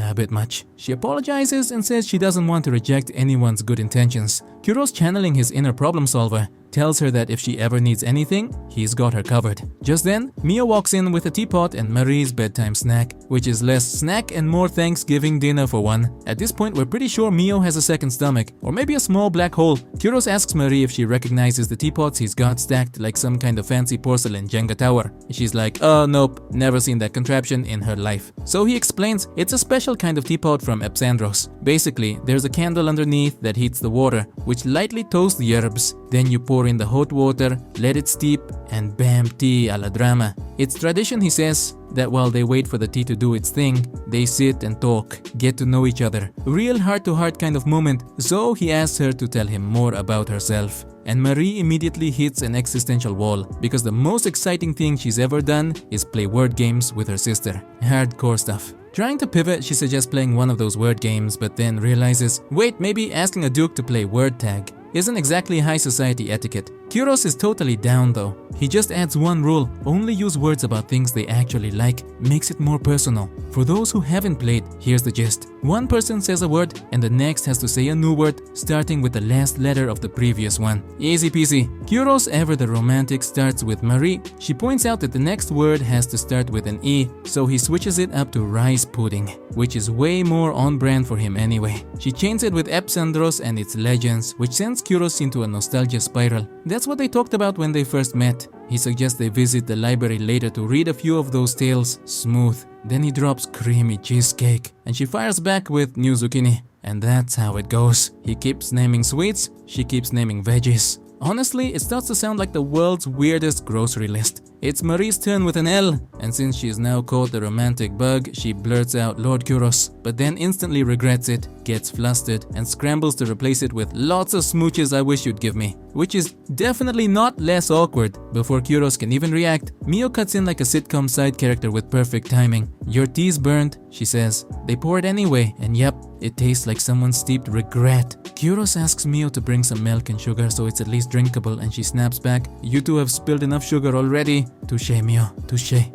a bit much. She apologizes and says she doesn't want to reject anyone's good intentions. Kuros, channeling his inner problem solver, tells her that if she ever needs anything, he's got her covered. Just then, Mio walks in with a teapot and Marie's bedtime snack, which is less snack and more Thanksgiving dinner for one. At this point, we're pretty sure Mio has a second stomach, or maybe a small black hole. Kuros asks Marie if she recognizes the teapots he's got stacked like some kind of fancy porcelain Jenga tower. She's like, oh nope, never seen that contraption in her life. So he explains it's a special kind of teapot from Epsandros. Basically, there's a candle underneath that heats the water, which lightly toasts the herbs. Then you pour in the hot water, let it steep, and bam, tea a la drama. It's tradition, he says, that while they wait for the tea to do its thing, they sit and talk, get to know each other. Real heart-to-heart kind of moment, so he asks her to tell him more about herself. And Marie immediately hits an existential wall, because the most exciting thing she's ever done is play word games with her sister. Hardcore stuff. Trying to pivot, she suggests playing one of those word games, but then realizes, wait, maybe asking a duke to play word tag isn't exactly high society etiquette. Kuros is totally down though. He just adds one rule, only use words about things they actually like, makes it more personal. For those who haven't played, here's the gist. One person says a word and the next has to say a new word starting with the last letter of the previous one. Easy peasy. Kuros, ever the romantic, starts with Marie. She points out that the next word has to start with an E, so he switches it up to rice pudding, which is way more on brand for him anyway. She chains it with Epsandros and its legends, which sends Kuros into a nostalgia spiral. That's what they talked about when they first met. He suggests they visit the library later to read a few of those tales. Smooth. Then he drops creamy cheesecake and she fires back with new zucchini. And that's how it goes. He keeps naming sweets, she keeps naming veggies. Honestly, it starts to sound like the world's weirdest grocery list. It's Marie's turn with an L, and since she's now caught the romantic bug, she blurts out Lord Kuros, but then instantly regrets it, gets flustered, and scrambles to replace it with lots of smooches I wish you'd give me, which is definitely not less awkward. Before Kuros can even react, Mio cuts in like a sitcom side character with perfect timing. Your tea's burnt, she says. They pour it anyway, and yep, it tastes like someone steeped regret. Kuros asks Mio to bring some milk and sugar so it's at least drinkable, and she snaps back, you two have spilled enough sugar already. Touché, Mio, touché.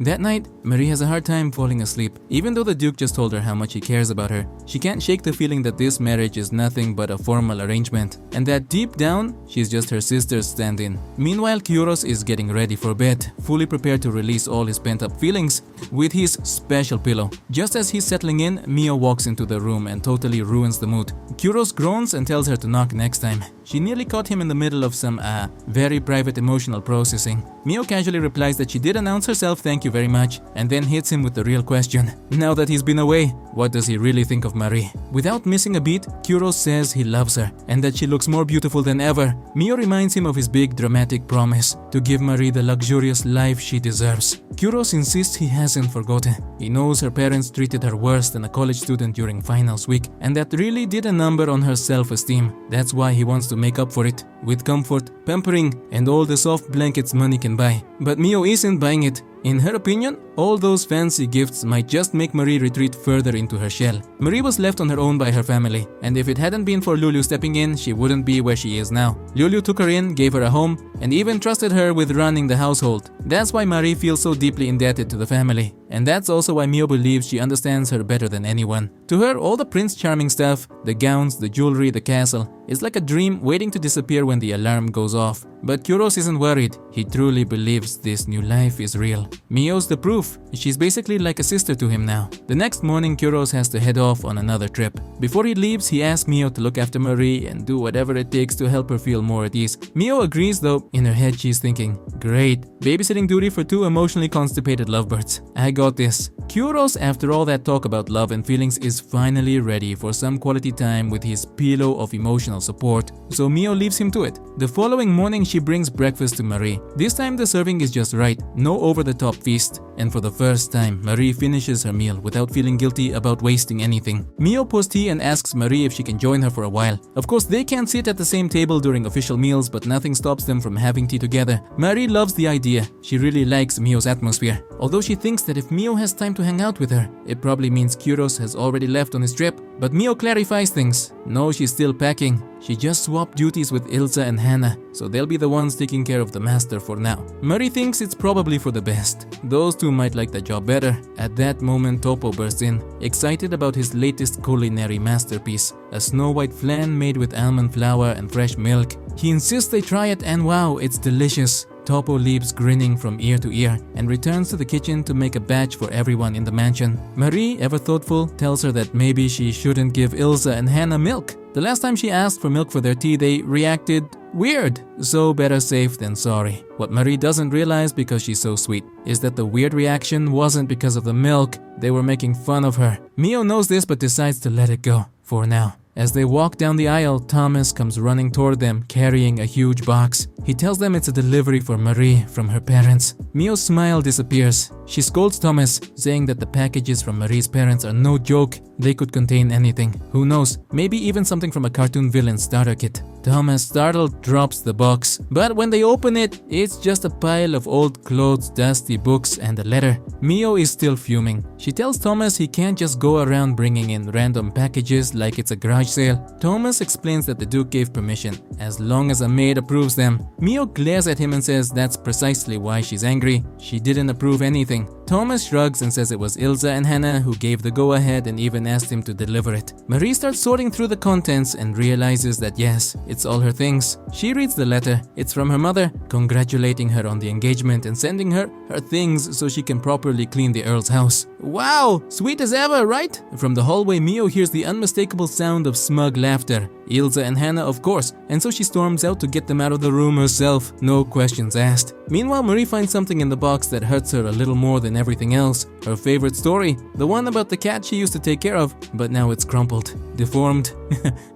That night, Marie has a hard time falling asleep. Even though the Duke just told her how much he cares about her, she can't shake the feeling that this marriage is nothing but a formal arrangement, and that deep down, she's just her sister's stand-in. Meanwhile, Kyuros is getting ready for bed, fully prepared to release all his pent-up feelings with his special pillow. Just as he's settling in, Mio walks into the room and totally ruins the mood. Kyuros groans and tells her to knock next time. She nearly caught him in the middle of some very private emotional processing. Mio casually replies that she did announce herself, thank you very much, and then hits him with the real question. Now that he's been away, what does he really think of Marie? Without missing a beat, Kyuros says he loves her and that she looks more beautiful than ever. Mio reminds him of his big dramatic promise to give Marie the luxurious life she deserves. Kyuros insists he hasn't forgotten. He knows her parents treated her worse than a college student during finals week, and that really did a number on her self-esteem. That's why he wants to make up for it with comfort, pampering, and all the soft blankets money can buy. But Mio isn't buying it. In her opinion, all those fancy gifts might just make Marie retreat further into her shell. Marie was left on her own by her family, and if it hadn't been for Lulu stepping in, she wouldn't be where she is now. Lulu took her in, gave her a home, and even trusted her with running the household. That's why Marie feels so deeply indebted to the family. And that's also why Mio believes she understands her better than anyone. To her, all the Prince Charming stuff, the gowns, the jewelry, the castle, is like a dream waiting to disappear when the alarm goes off. But Kyuros isn't worried. He truly believes this new life is real. Mio's the proof. She's basically like a sister to him now. The next morning, Kyuros has to head off on another trip. Before he leaves, he asks Mio to look after Marie and do whatever it takes to help her feel more at ease. Mio agrees, though in her head she's thinking, great, babysitting duty for two emotionally constipated lovebirds. I got this. Kyuros, after all that talk about love and feelings, is finally ready for some quality time with his pillow of emotional support, so Mio leaves him to it. The following morning, she brings breakfast to Marie. This time the serving is just right, no over-the-top feast, and for the first time, Marie finishes her meal without feeling guilty about wasting anything. Mio pours tea and asks Marie if she can join her for a while. Of course, they can't sit at the same table during official meals, but nothing stops them from having tea together. Marie loves the idea. She really likes Mio's atmosphere, although she thinks that if Mio has time to hang out with her, it probably means Kyuros has already left on his trip. But Mio clarifies things. No, she's still packing. She just swapped duties with Ilsa and Hannah, so they'll be the ones taking care of the master for now. Marie thinks it's probably for the best. Those two might like the job better. At that moment, Topo bursts in, excited about his latest culinary masterpiece, a snow-white flan made with almond flour and fresh milk. He insists they try it, and wow, it's delicious. Topo leaves grinning from ear to ear and returns to the kitchen to make a batch for everyone in the mansion. Marie, ever thoughtful, tells her that maybe she shouldn't give Ilsa and Hannah milk. The last time she asked for milk for their tea, they reacted weird, so better safe than sorry. What Marie doesn't realize, because she's so sweet, is that the weird reaction wasn't because of the milk. They were making fun of her. Mio knows this but decides to let it go, for now. As they walk down the aisle, Thomas comes running toward them, carrying a huge box. He tells them it's a delivery for Marie from her parents. Mio's smile disappears. She scolds Thomas, saying that the packages from Marie's parents are no joke. They could contain anything. Who knows? Maybe even something from a cartoon villain starter kit. Thomas, startled, drops the box. But when they open it, it's just a pile of old clothes, dusty books, and a letter. Mio is still fuming. She tells Thomas he can't just go around bringing in random packages like it's a garage sale. Thomas explains that the Duke gave permission, as long as a maid approves them. Mio glares at him and says that's precisely why she's angry. She didn't approve anything. Thomas shrugs and says it was Ilsa and Hannah who gave the go-ahead and even asked him to deliver it. Marie starts sorting through the contents and realizes that yes, it's all her things. She reads the letter. It's from her mother, congratulating her on the engagement and sending her things so she can properly clean the Earl's house. Wow, sweet as ever, right? From the hallway, Mio hears the unmistakable sound of smug laughter. Ilsa and Hannah, of course, and so she storms out to get them out of the room herself, no questions asked. Meanwhile, Marie finds something in the box that hurts her a little more than everything else. Her favorite story, the one about the cat she used to take care of, but now it's crumpled, deformed,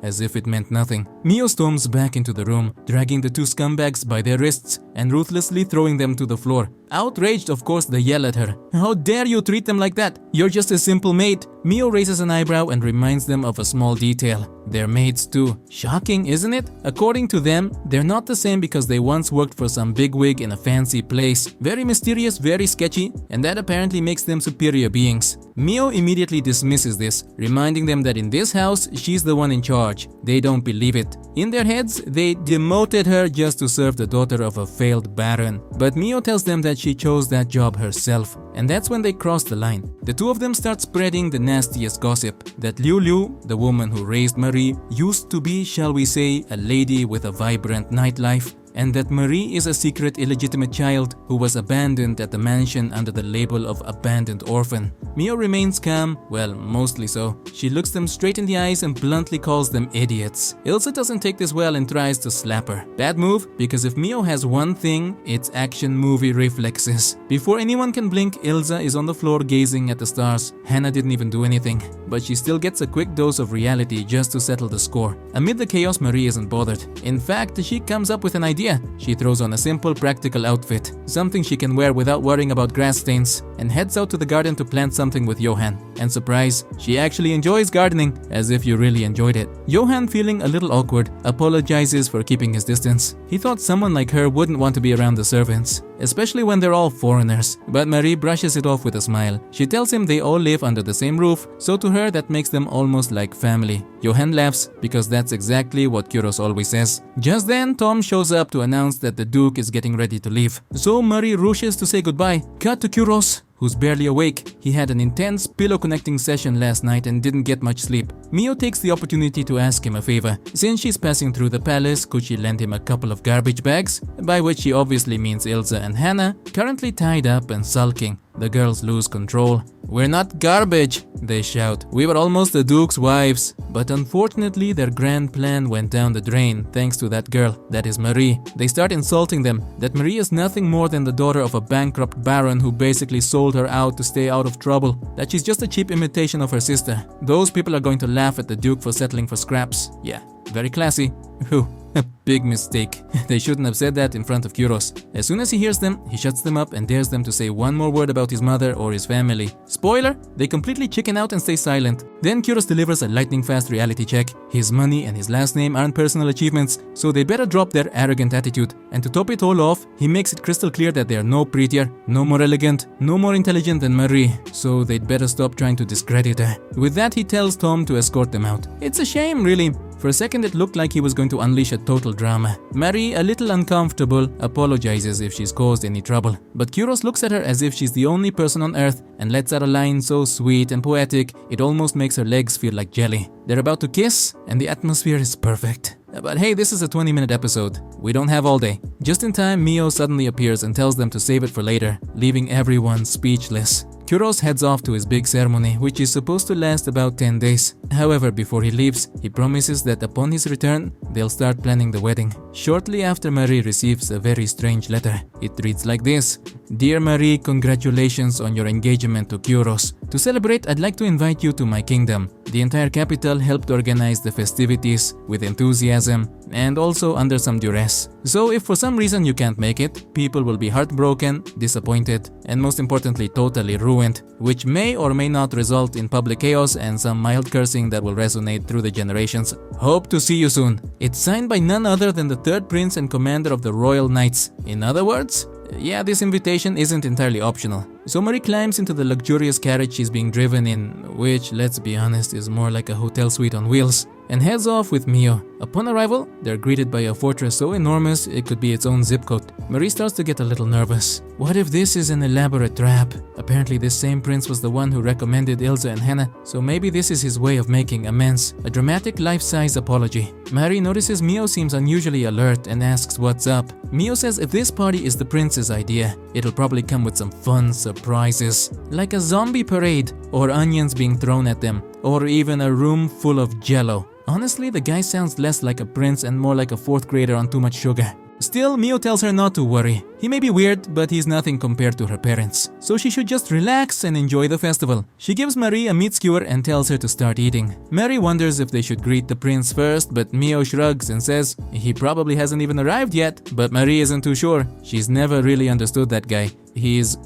as if it meant nothing. Mio storms back into the room, dragging the two scumbags by their wrists and ruthlessly throwing them to the floor. Outraged, of course, they yell at her. How dare you treat them like that? You're just a simple maid. Mio raises an eyebrow and reminds them of a small detail. They're maids too. Shocking, isn't it? According to them, they're not the same because they once worked for some bigwig in a fancy place. Very mysterious, very sketchy, and that apparently makes them superior beings. Mio immediately dismisses this, reminding them that in this house, house, she's the one in charge. They don't believe it. In their heads, they demoted her just to serve the daughter of a failed baron. But Mio tells them that she chose that job herself. And that's when they cross the line. The two of them start spreading the nastiest gossip that Liu Liu, the woman who raised Marie, used to be, shall we say, a lady with a vibrant nightlife, and that Marie is a secret illegitimate child who was abandoned at the mansion under the label of abandoned orphan. Mio remains calm, well, mostly so. She looks them straight in the eyes and bluntly calls them idiots. Ilse doesn't take this well and tries to slap her. Bad move, because if Mio has one thing, it's action movie reflexes. Before anyone can blink, Ilse is on the floor gazing at the stars. Hannah didn't even do anything, but she still gets a quick dose of reality just to settle the score. Amid the chaos, Marie isn't bothered. In fact, she comes up with an idea. She throws on a simple, practical outfit, something she can wear without worrying about grass stains, and heads out to the garden to plant something with Johan. And surprise, she actually enjoys gardening, as if you really enjoyed it. Johan, feeling a little awkward, apologizes for keeping his distance. He thought someone like her wouldn't want to be around the servants, especially when they're all foreigners. But Marie brushes it off with a smile. She tells him they all live under the same roof, so to her that makes them almost like family. Johan laughs, because that's exactly what Kyros always says. Just then, Tom shows up to announce that the Duke is getting ready to leave. So Marie rushes to say goodbye. Cut to Kyros, who's barely awake. He had an intense pillow connecting session last night and didn't get much sleep. Mio takes the opportunity to ask him a favor. Since she's passing through the palace, could she lend him a couple of garbage bags? By which she obviously means Ilse and Hannah, currently tied up and sulking. The girls lose control. "We're not garbage," they shout. "We were almost the Duke's wives." But unfortunately, their grand plan went down the drain thanks to that girl, that is Marie. They start insulting them, that Marie is nothing more than the daughter of a bankrupt baron who basically sold her out to stay out of trouble, that she's just a cheap imitation of her sister. Those people are going to laugh at the Duke for settling for scraps. Yeah, very classy. Whew. A big mistake. They shouldn't have said that in front of Kyros. As soon as he hears them, he shuts them up and dares them to say one more word about his mother or his family. Spoiler, they completely chicken out and stay silent. Then Kyros delivers a lightning-fast reality check. His money and his last name aren't personal achievements, so they better drop their arrogant attitude. And to top it all off, he makes it crystal clear that they are no prettier, no more elegant, no more intelligent than Marie, so they'd better stop trying to discredit her. With that, he tells Tom to escort them out. It's a shame, really. For a second, it looked like he was going to unleash a total drama. Marie, a little uncomfortable, apologizes if she's caused any trouble. But Kyros looks at her as if she's the only person on earth and lets out a line so sweet and poetic, it almost makes her legs feel like jelly. They're about to kiss, and the atmosphere is perfect. But hey, this is a 20-minute episode. We don't have all day. Just in time, Mio suddenly appears and tells them to save it for later, leaving everyone speechless. Kyros heads off to his big ceremony, which is supposed to last about 10 days. However, before he leaves, he promises that upon his return, they'll start planning the wedding. Shortly after, Marie receives a very strange letter. It reads like this: "Dear Marie, congratulations on your engagement to Kyros. To celebrate, I'd like to invite you to my kingdom. The entire capital helped organize the festivities with enthusiasm and also under some duress. So if for some reason you can't make it, people will be heartbroken, disappointed, and most importantly totally ruined, which may or may not result in public chaos and some mild cursing that will resonate through the generations. Hope to see you soon." It's signed by none other than the third prince and commander of the Royal Knights. In other words, yeah, this invitation isn't entirely optional. So Marie climbs into the luxurious carriage she's being driven in, which, let's be honest, is more like a hotel suite on wheels, and heads off with Mio. Upon arrival, they're greeted by a fortress so enormous it could be its own zip code. Marie starts to get a little nervous. What if this is an elaborate trap? Apparently this same prince was the one who recommended Ilse and Hannah, so maybe this is his way of making amends, a dramatic life-size apology. Marie notices Mio seems unusually alert and asks what's up. Mio says if this party is the prince's idea, it'll probably come with some fun surprises, like a zombie parade, or onions being thrown at them, or even a room full of jello. Honestly, the guy sounds less like a prince and more like a fourth grader on too much sugar. Still, Mio tells her not to worry. He may be weird, but he's nothing compared to her parents, so she should just relax and enjoy the festival. She gives Marie a meat skewer and tells her to start eating. Marie wonders if they should greet the prince first, but Mio shrugs and says he probably hasn't even arrived yet. But Marie isn't too sure. She's never really understood that guy. He's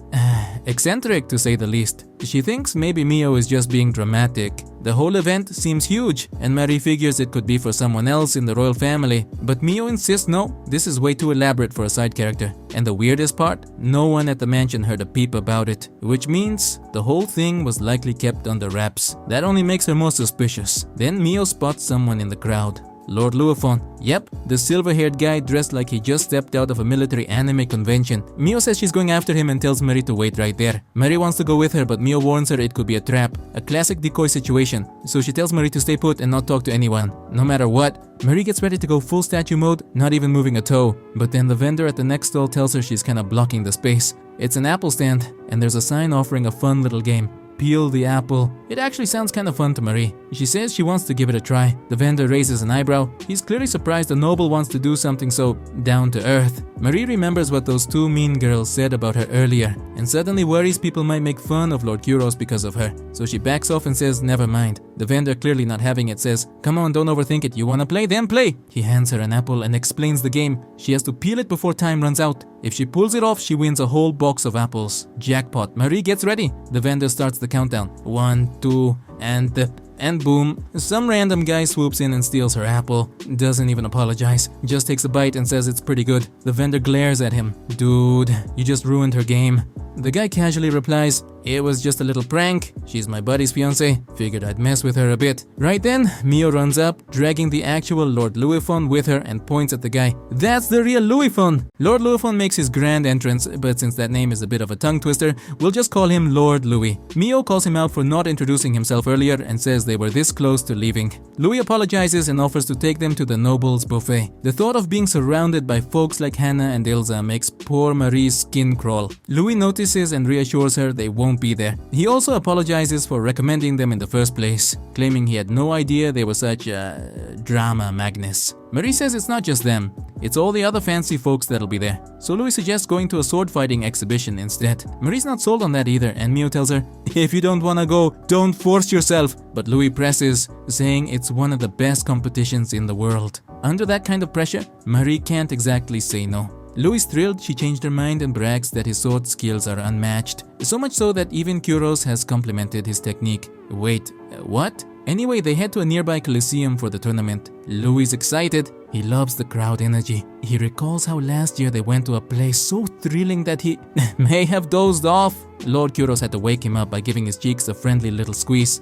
eccentric to say the least. She thinks maybe Mio is just being dramatic. The whole event seems huge, and Marie figures it could be for someone else in the royal family. But Mio insists no, this is way too elaborate for a side character. And the weirdest part, no one at the mansion heard a peep about it, which means the whole thing was likely kept under wraps. That only makes her more suspicious. Then Mio spots someone in the crowd. Lord Luifon. Yep, the silver-haired guy dressed like he just stepped out of a military anime convention. Mio says she's going after him and tells Marie to wait right there. Marie wants to go with her, but Mio warns her it could be a trap, a classic decoy situation. So she tells Marie to stay put and not talk to anyone, no matter what. Marie gets ready to go full statue mode, not even moving a toe. But then the vendor at the next stall tells her she's kinda blocking the space. It's an apple stand, and there's a sign offering a fun little game. Peel the apple. It actually sounds kind of fun to Marie. She says she wants to give it a try. The vendor raises an eyebrow. He's clearly surprised a noble wants to do something so down to earth. Marie remembers what those two mean girls said about her earlier and suddenly worries people might make fun of Lord Kuros because of her. So she backs off and says never mind. The vendor, clearly not having it, says, come on, don't overthink it. You wanna play? Then play. He hands her an apple and explains the game. She has to peel it before time runs out. If she pulls it off, she wins a whole box of apples. Jackpot. Marie gets ready. The vendor starts the countdown. 1, 2, and boom, some random guy swoops in and steals her apple. Doesn't even apologize, just takes a bite and says it's pretty good. The vendor glares at him. Dude, you just ruined her game. The guy casually replies, it was just a little prank. She's my buddy's fiancé. Figured I'd mess with her a bit. Right then, Mio runs up, dragging the actual Lord Luifon with her and points at the guy. That's the real Luifon! Lord Luifon makes his grand entrance, but since that name is a bit of a tongue twister, we'll just call him Lord Louis. Mio calls him out for not introducing himself earlier and says they were this close to leaving. Louis apologizes and offers to take them to the noble's buffet. The thought of being surrounded by folks like Hannah and Ilza makes poor Marie's skin crawl. Louis notices and reassures her they won't be there. He also apologizes for recommending them in the first place, claiming he had no idea they were such drama magnets. Marie says it's not just them, it's all the other fancy folks that'll be there. So Louis suggests going to a sword fighting exhibition instead. Marie's not sold on that either, and Mio tells her, if you don't wanna go, don't force yourself. But Louis presses, saying it's one of the best competitions in the world. Under that kind of pressure, Marie can't exactly say no. Louis is thrilled she changed her mind and brags that his sword skills are unmatched. So much so that even Kuros has complimented his technique. Wait, what? Anyway, they head to a nearby coliseum for the tournament. Louis is excited. He loves the crowd energy. He recalls how last year they went to a place so thrilling that he may have dozed off. Lord Kuros had to wake him up by giving his cheeks a friendly little squeeze.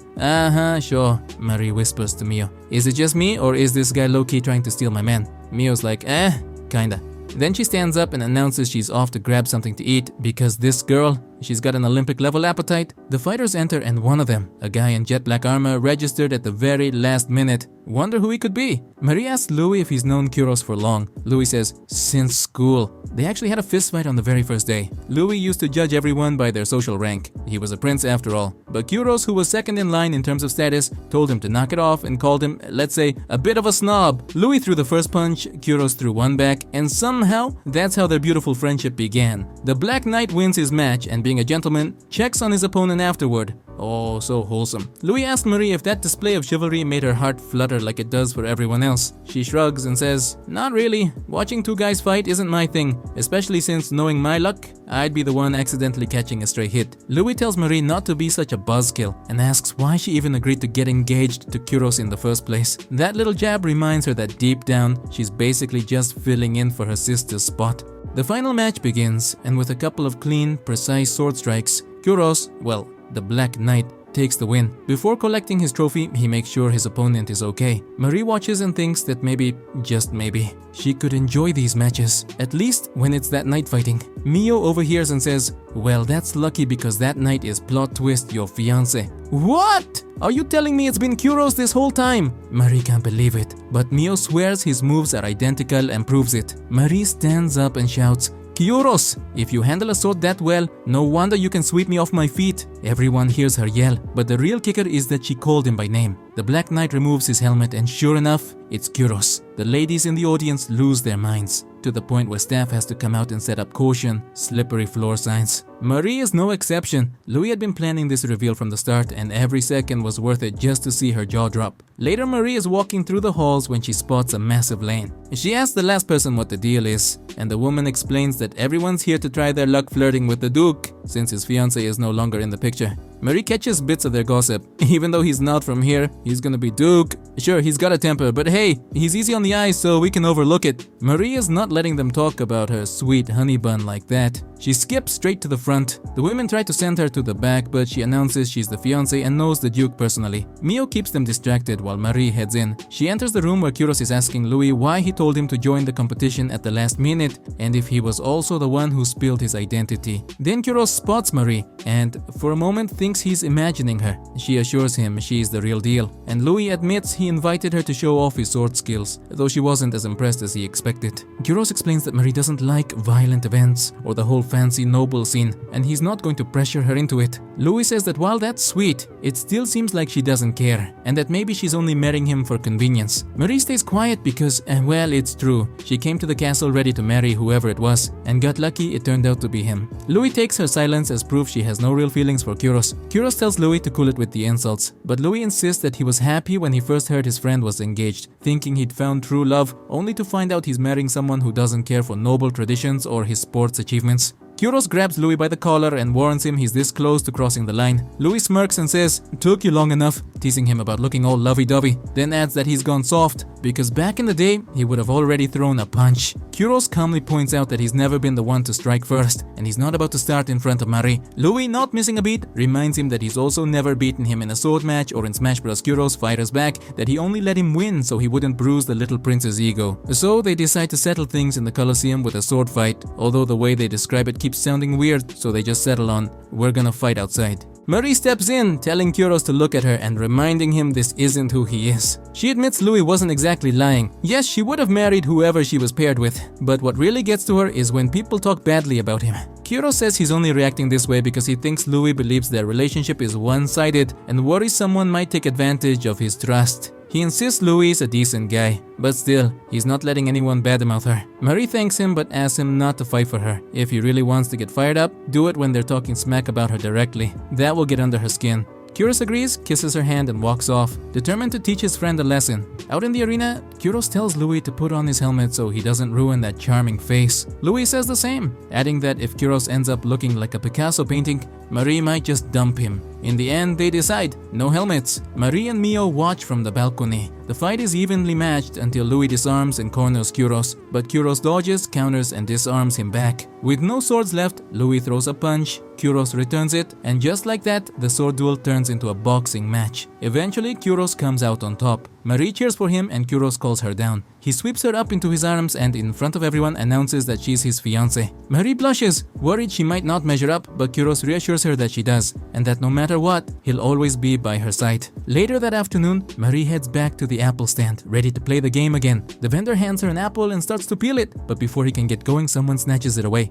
Sure, Marie whispers to Mio. Is it just me, or is this guy low-key trying to steal my man? Mio's like, kinda. Then she stands up and announces she's off to grab something to eat because this girl, she's got an Olympic level appetite. The fighters enter and one of them, a guy in jet black armor, registered at the very last minute. Wonder who he could be. Marie asks Louis if he's known Kuros for long. Louis says, since school. They actually had a fist fight on the very first day. Louis used to judge everyone by their social rank. He was a prince after all. But Kuros, who was second in line in terms of status, told him to knock it off and called him, let's say, a bit of a snob. Louis threw the first punch, Kuros threw one back, and somehow, that's how their beautiful friendship began. The Black Knight wins his match and being a gentleman, checks on his opponent afterward. Oh, so wholesome. Louis asked Marie if that display of chivalry made her heart flutter like it does for everyone else. She shrugs and says, not really. Watching two guys fight isn't my thing, especially since, knowing my luck, I'd be the one accidentally catching a stray hit. Louis tells Marie not to be such a buzzkill and asks why she even agreed to get engaged to Kuros in the first place. That little jab reminds her that deep down, she's basically just filling in for her sister's spot. The final match begins, and with a couple of clean, precise sword strikes, Kuros, well, the Black Knight, takes the win. Before collecting his trophy, he makes sure his opponent is okay. Marie watches and thinks that maybe, just maybe, she could enjoy these matches, at least when it's that night fighting. Mio overhears and says, well, that's lucky because that night is plot twist your fiancé. What? Are you telling me it's been Kuros this whole time? Marie can't believe it, but Mio swears his moves are identical and proves it. Marie stands up and shouts, Kuros, if you handle a sword that well, no wonder you can sweep me off my feet. Everyone hears her yell, but the real kicker is that she called him by name. The Black Knight removes his helmet and sure enough, it's Kuros. The ladies in the audience lose their minds, to the point where staff has to come out and set up caution, slippery floor signs. Marie is no exception. Louis had been planning this reveal from the start, and every second was worth it just to see her jaw drop. Later, Marie is walking through the halls when she spots a massive lane. She asks the last person what the deal is, and the woman explains that everyone's here to try their luck flirting with the Duke, since his fiancée is no longer in the picture. Marie catches bits of their gossip. Even though he's not from here, he's gonna be Duke. Sure, he's got a temper, but hey, he's easy on the eyes so we can overlook it. Marie is not letting them talk about her sweet honey bun like that. She skips straight to the front. The women try to send her to the back, but she announces she's the fiancée and knows the Duke personally. Mio keeps them distracted while Marie heads in. She enters the room where Kyros is asking Louis why he told him to join the competition at the last minute and if he was also the one who spilled his identity. Then Kyros spots Marie and for a moment thinks he's imagining her. She assures him she's the real deal, and Louis admits he invited her to show off his sword skills, though she wasn't as impressed as he expected. Kyros explains that Marie doesn't like violent events or the whole fancy noble scene, and he's not going to pressure her into it. Louis says that while that's sweet, it still seems like she doesn't care, and that maybe she's only marrying him for convenience. Marie stays quiet because, well, it's true. She came to the castle ready to marry whoever it was, and got lucky it turned out to be him. Louis takes her silence as proof she has no real feelings for Kyros. Kyros tells Louis to cool it with the insults, but Louis insists that he was happy when he first heard his friend was engaged, thinking he'd found true love, only to find out he's marrying someone who doesn't care for noble traditions or his sports achievements. Kyros grabs Louis by the collar and warns him he's this close to crossing the line. Louis smirks and says, "Took you long enough," teasing him about looking all lovey-dovey, then adds that he's gone soft, because back in the day, he would have already thrown a punch. Kyros calmly points out that he's never been the one to strike first, and he's not about to start in front of Marie. Louis, not missing a beat, reminds him that he's also never beaten him in a sword match or in Smash Bros. Kyros Fighters Back, that he only let him win so he wouldn't bruise the little prince's ego. So they decide to settle things in the Colosseum with a sword fight, although the way they describe it keeps sounding weird, so they just settle on, "We're gonna fight outside." Marie steps in, telling Kyros to look at her and reminding him this isn't who he is. She admits Louis wasn't exactly lying. Yes, she would have married whoever she was paired with, but what really gets to her is when people talk badly about him. Kyros says he's only reacting this way because he thinks Louis believes their relationship is one-sided and worries someone might take advantage of his trust. He insists Louis is a decent guy, but still, he's not letting anyone badmouth her. Marie thanks him but asks him not to fight for her. If he really wants to get fired up, do it when they're talking smack about her directly. That will get under her skin. Kyros agrees, kisses her hand and walks off, determined to teach his friend a lesson. Out in the arena, Kyros tells Louis to put on his helmet so he doesn't ruin that charming face. Louis says the same, adding that if Kyros ends up looking like a Picasso painting, Marie might just dump him. In the end, they decide, no helmets. Marie and Mio watch from the balcony. The fight is evenly matched until Louis disarms and corners Kyros, but Kyros dodges, counters and disarms him back. With no swords left, Louis throws a punch, Kyros returns it, and just like that, the sword duel turns into a boxing match. Eventually, Kyros comes out on top. Marie cheers for him and Kyros calls her down. He sweeps her up into his arms and in front of everyone announces that she's his fiancée. Marie blushes, worried she might not measure up, but Kyros reassures her that she does, and that no matter what, he'll always be by her side. Later that afternoon, Marie heads back to the apple stand, ready to play the game again. The vendor hands her an apple and starts to peel it, but before he can get going, someone snatches it away.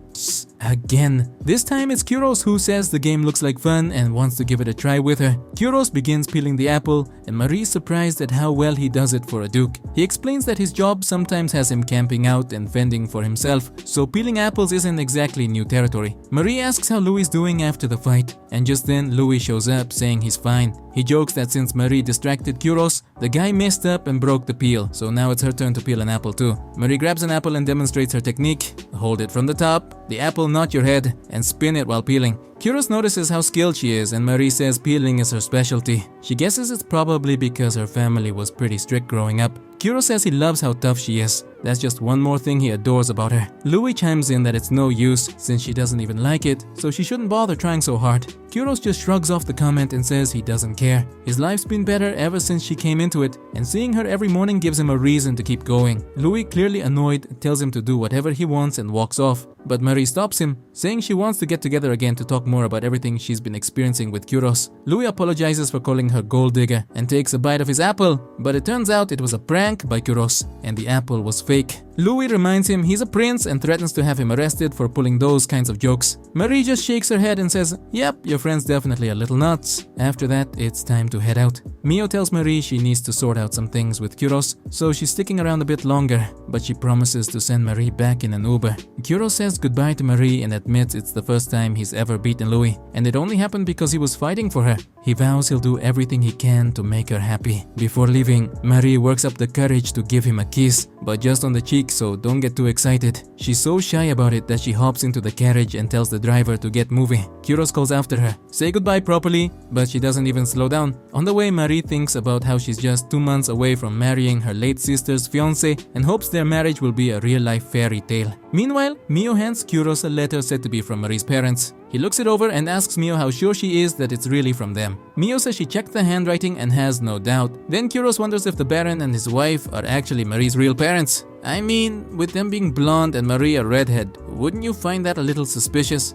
Again. This time it's Kyros who says the game looks like fun and wants to give it a try with her. Kyros begins peeling the apple, and Marie's surprised at how well he does it for a duke. He explains that his job sometimes has him camping out and fending for himself, so peeling apples isn't exactly new territory. Marie asks how Louis is doing after the fight, and just then Louis shows up saying he's fine. He jokes that since Marie distracted Kyros, the guy messed up and broke the peel, so now it's her turn to peel an apple too. Marie grabs an apple and demonstrates her technique. Hold it from the top, the apple not your head, and spin it while peeling. Kyros notices how skilled she is and Marie says peeling is her specialty. She guesses it's probably because her family was pretty strict growing up. Kyros says he loves how tough she is. That's just one more thing he adores about her. Louis chimes in that it's no use since she doesn't even like it, so she shouldn't bother trying so hard. Kyros just shrugs off the comment and says he doesn't care. His life's been better ever since she came into it, and seeing her every morning gives him a reason to keep going. Louis, clearly annoyed, tells him to do whatever he wants and walks off. But Marie stops him, saying she wants to get together again to talk more about everything she's been experiencing with Kyros. Louis apologizes for calling her gold digger and takes a bite of his apple, but it turns out it was a prank by Kyros, and the apple was fake. Louis reminds him he's a prince and threatens to have him arrested for pulling those kinds of jokes. Marie just shakes her head and says, "Yep, your friend's definitely a little nuts." After that, it's time to head out. Mio tells Marie she needs to sort out some things with Kuros, so she's sticking around a bit longer, but she promises to send Marie back in an Uber. Kuros says goodbye to Marie and admits it's the first time he's ever beaten Louis, and it only happened because he was fighting for her. He vows he'll do everything he can to make her happy. Before leaving, Marie works up the courage to give him a kiss, but just on the cheek, so don't get too excited. She's so shy about it that she hops into the carriage and tells the driver to get moving. Kuros calls after her, "Say goodbye properly," but she doesn't even slow down. On the way, Marie thinks about how she's just 2 months away from marrying her late sister's fiance and hopes their marriage will be a real-life fairy tale. Meanwhile, Mio hands Kuros a letter said to be from Marie's parents. He looks it over and asks Mio how sure she is that it's really from them. Mio says she checked the handwriting and has no doubt. Then Kuros wonders if the Baron and his wife are actually Marie's real parents. I mean, with them being blonde and Marie a redhead, wouldn't you find that a little suspicious?